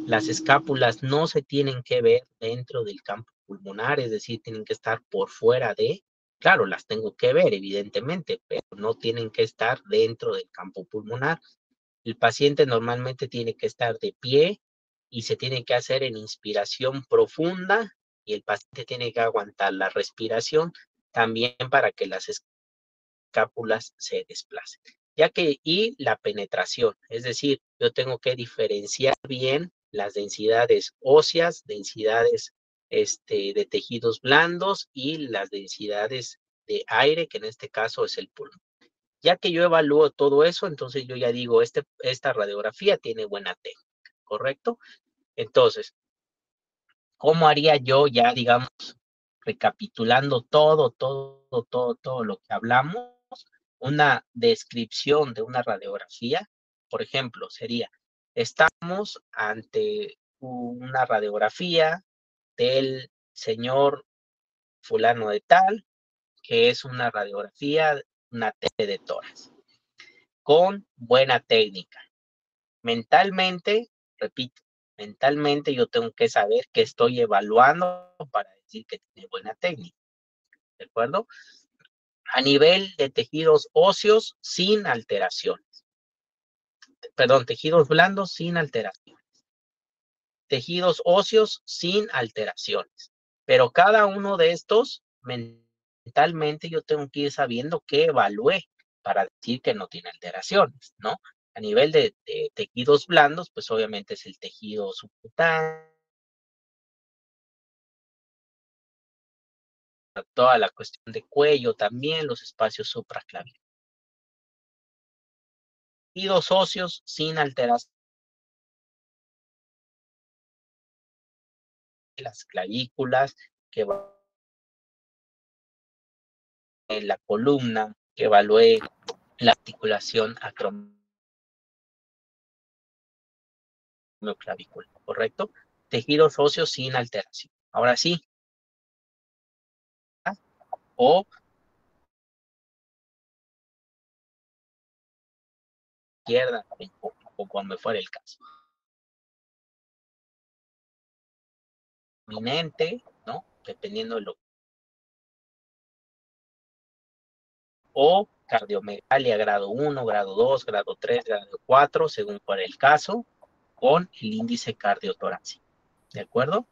Las escápulas no se tienen que ver dentro del campo pulmonar, es decir, tienen que estar por fuera de. Claro, las tengo que ver, evidentemente, pero no tienen que estar dentro del campo pulmonar. El paciente normalmente tiene que estar de pie y se tiene que hacer en inspiración profunda y el paciente tiene que aguantar la respiración también para que las escápulas se desplacen. Y la penetración, es decir, yo tengo que diferenciar bien las densidades óseas, densidades de tejidos blandos y las densidades de aire, que en este caso es el pulmón. Ya que yo evalúo todo eso, entonces yo ya digo, esta radiografía tiene buena técnica, ¿correcto? Entonces, ¿cómo haría yo ya, digamos, recapitulando todo lo que hablamos? Una descripción de una radiografía, por ejemplo, sería, estamos ante una radiografía del señor fulano de tal, que es una radiografía, una tele de tórax, con buena técnica. Mentalmente, repito, mentalmente yo tengo que saber que estoy evaluando para decir que tiene buena técnica, ¿de acuerdo? A nivel de tejidos óseos sin alteraciones. Perdón, tejidos blandos sin alteraciones. Tejidos óseos sin alteraciones. Pero cada uno de estos, mentalmente yo tengo que ir sabiendo que evalué para decir que no tiene alteraciones, ¿no? A nivel de tejidos blandos, pues obviamente es el tejido subcutáneo, toda la cuestión de cuello también, los espacios supraclaviculares. Tejidos óseos sin alteración, las clavículas, que en la columna, que evalué la articulación acromioclavicular, ¿correcto? Tejidos óseos sin alteración. Ahora sí, o izquierda, o cuando fuera el caso. Eminente, ¿no? Dependiendo de lo. O cardiomegalia grado 1, grado 2, grado 3, grado 4, según fuera el caso, con el índice cardiotorácico. ¿De acuerdo?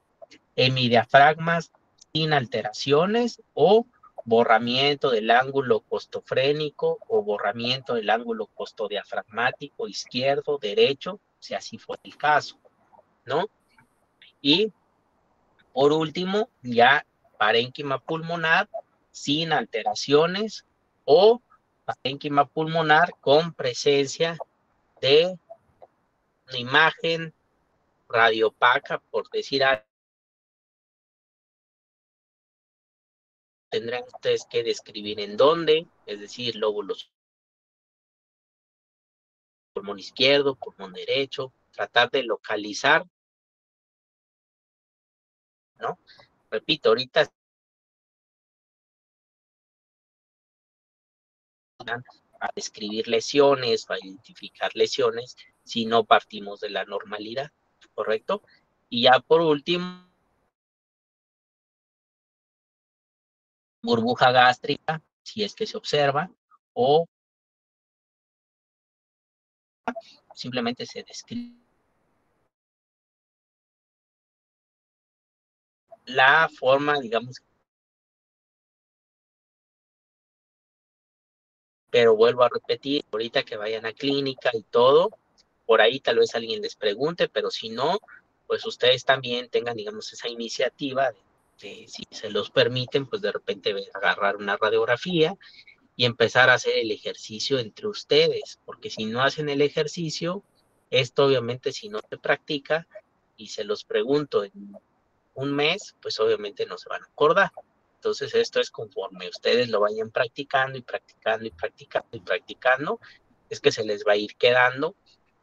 Hemidiafragmas sin alteraciones o borramiento del ángulo costofrénico o borramiento del ángulo costodiafragmático izquierdo, derecho, si así fuera el caso, ¿no? Y por último, ya parénquima pulmonar sin alteraciones o parénquima pulmonar con presencia de una imagen radiopaca, por decir algo. Tendrán ustedes que describir en dónde, es decir, lóbulos, pulmón izquierdo, pulmón derecho, tratar de localizar ¿no? Repito, ahorita a describir lesiones, a identificar lesiones, si no partimos de la normalidad, ¿correcto? Y ya por último, burbuja gástrica, si es que se observa, o simplemente se describe la forma, digamos, pero vuelvo a repetir, ahorita que vayan a clínica y todo, por ahí tal vez alguien les pregunte, pero si no, pues ustedes también tengan, digamos, esa iniciativa de si se los permiten, pues de repente agarrar una radiografía y empezar a hacer el ejercicio entre ustedes, porque si no hacen el ejercicio, esto obviamente si no se practica y se los pregunto en un mes, pues obviamente no se van a acordar. Entonces esto es conforme ustedes lo vayan practicando y practicando y practicando y practicando, es que se les va a ir quedando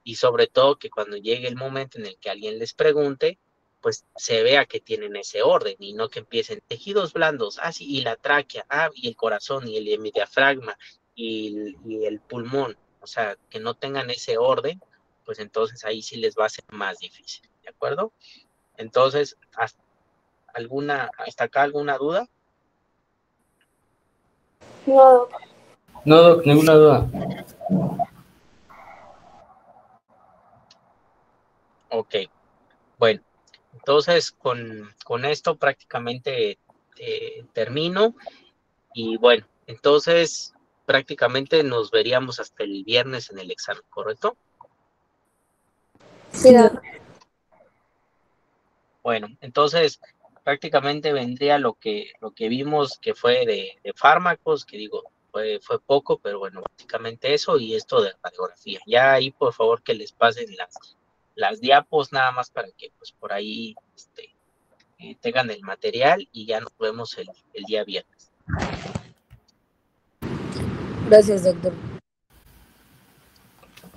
y sobre todo que cuando llegue el momento en el que alguien les pregunte, pues se vea que tienen ese orden y no que empiecen tejidos blandos, sí, y la tráquea, y el corazón y el diafragma y el pulmón, o sea, que no tengan ese orden, pues entonces ahí sí les va a ser más difícil, ¿de acuerdo? Entonces, ¿hasta acá alguna duda? No, No, Doc, ninguna duda. Ok, bueno, entonces con esto prácticamente termino y bueno, entonces prácticamente nos veríamos hasta el viernes en el examen, ¿correcto? sí, Doc. Bueno, entonces prácticamente vendría lo que vimos que fue de fármacos, que digo, fue poco, pero bueno, básicamente eso y esto de radiografía. Ya ahí por favor que les pasen las diapos nada más para que pues por ahí tengan el material y ya nos vemos el día viernes. Gracias, doctor.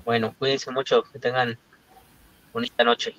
Bueno, cuídense mucho, que tengan bonita noche.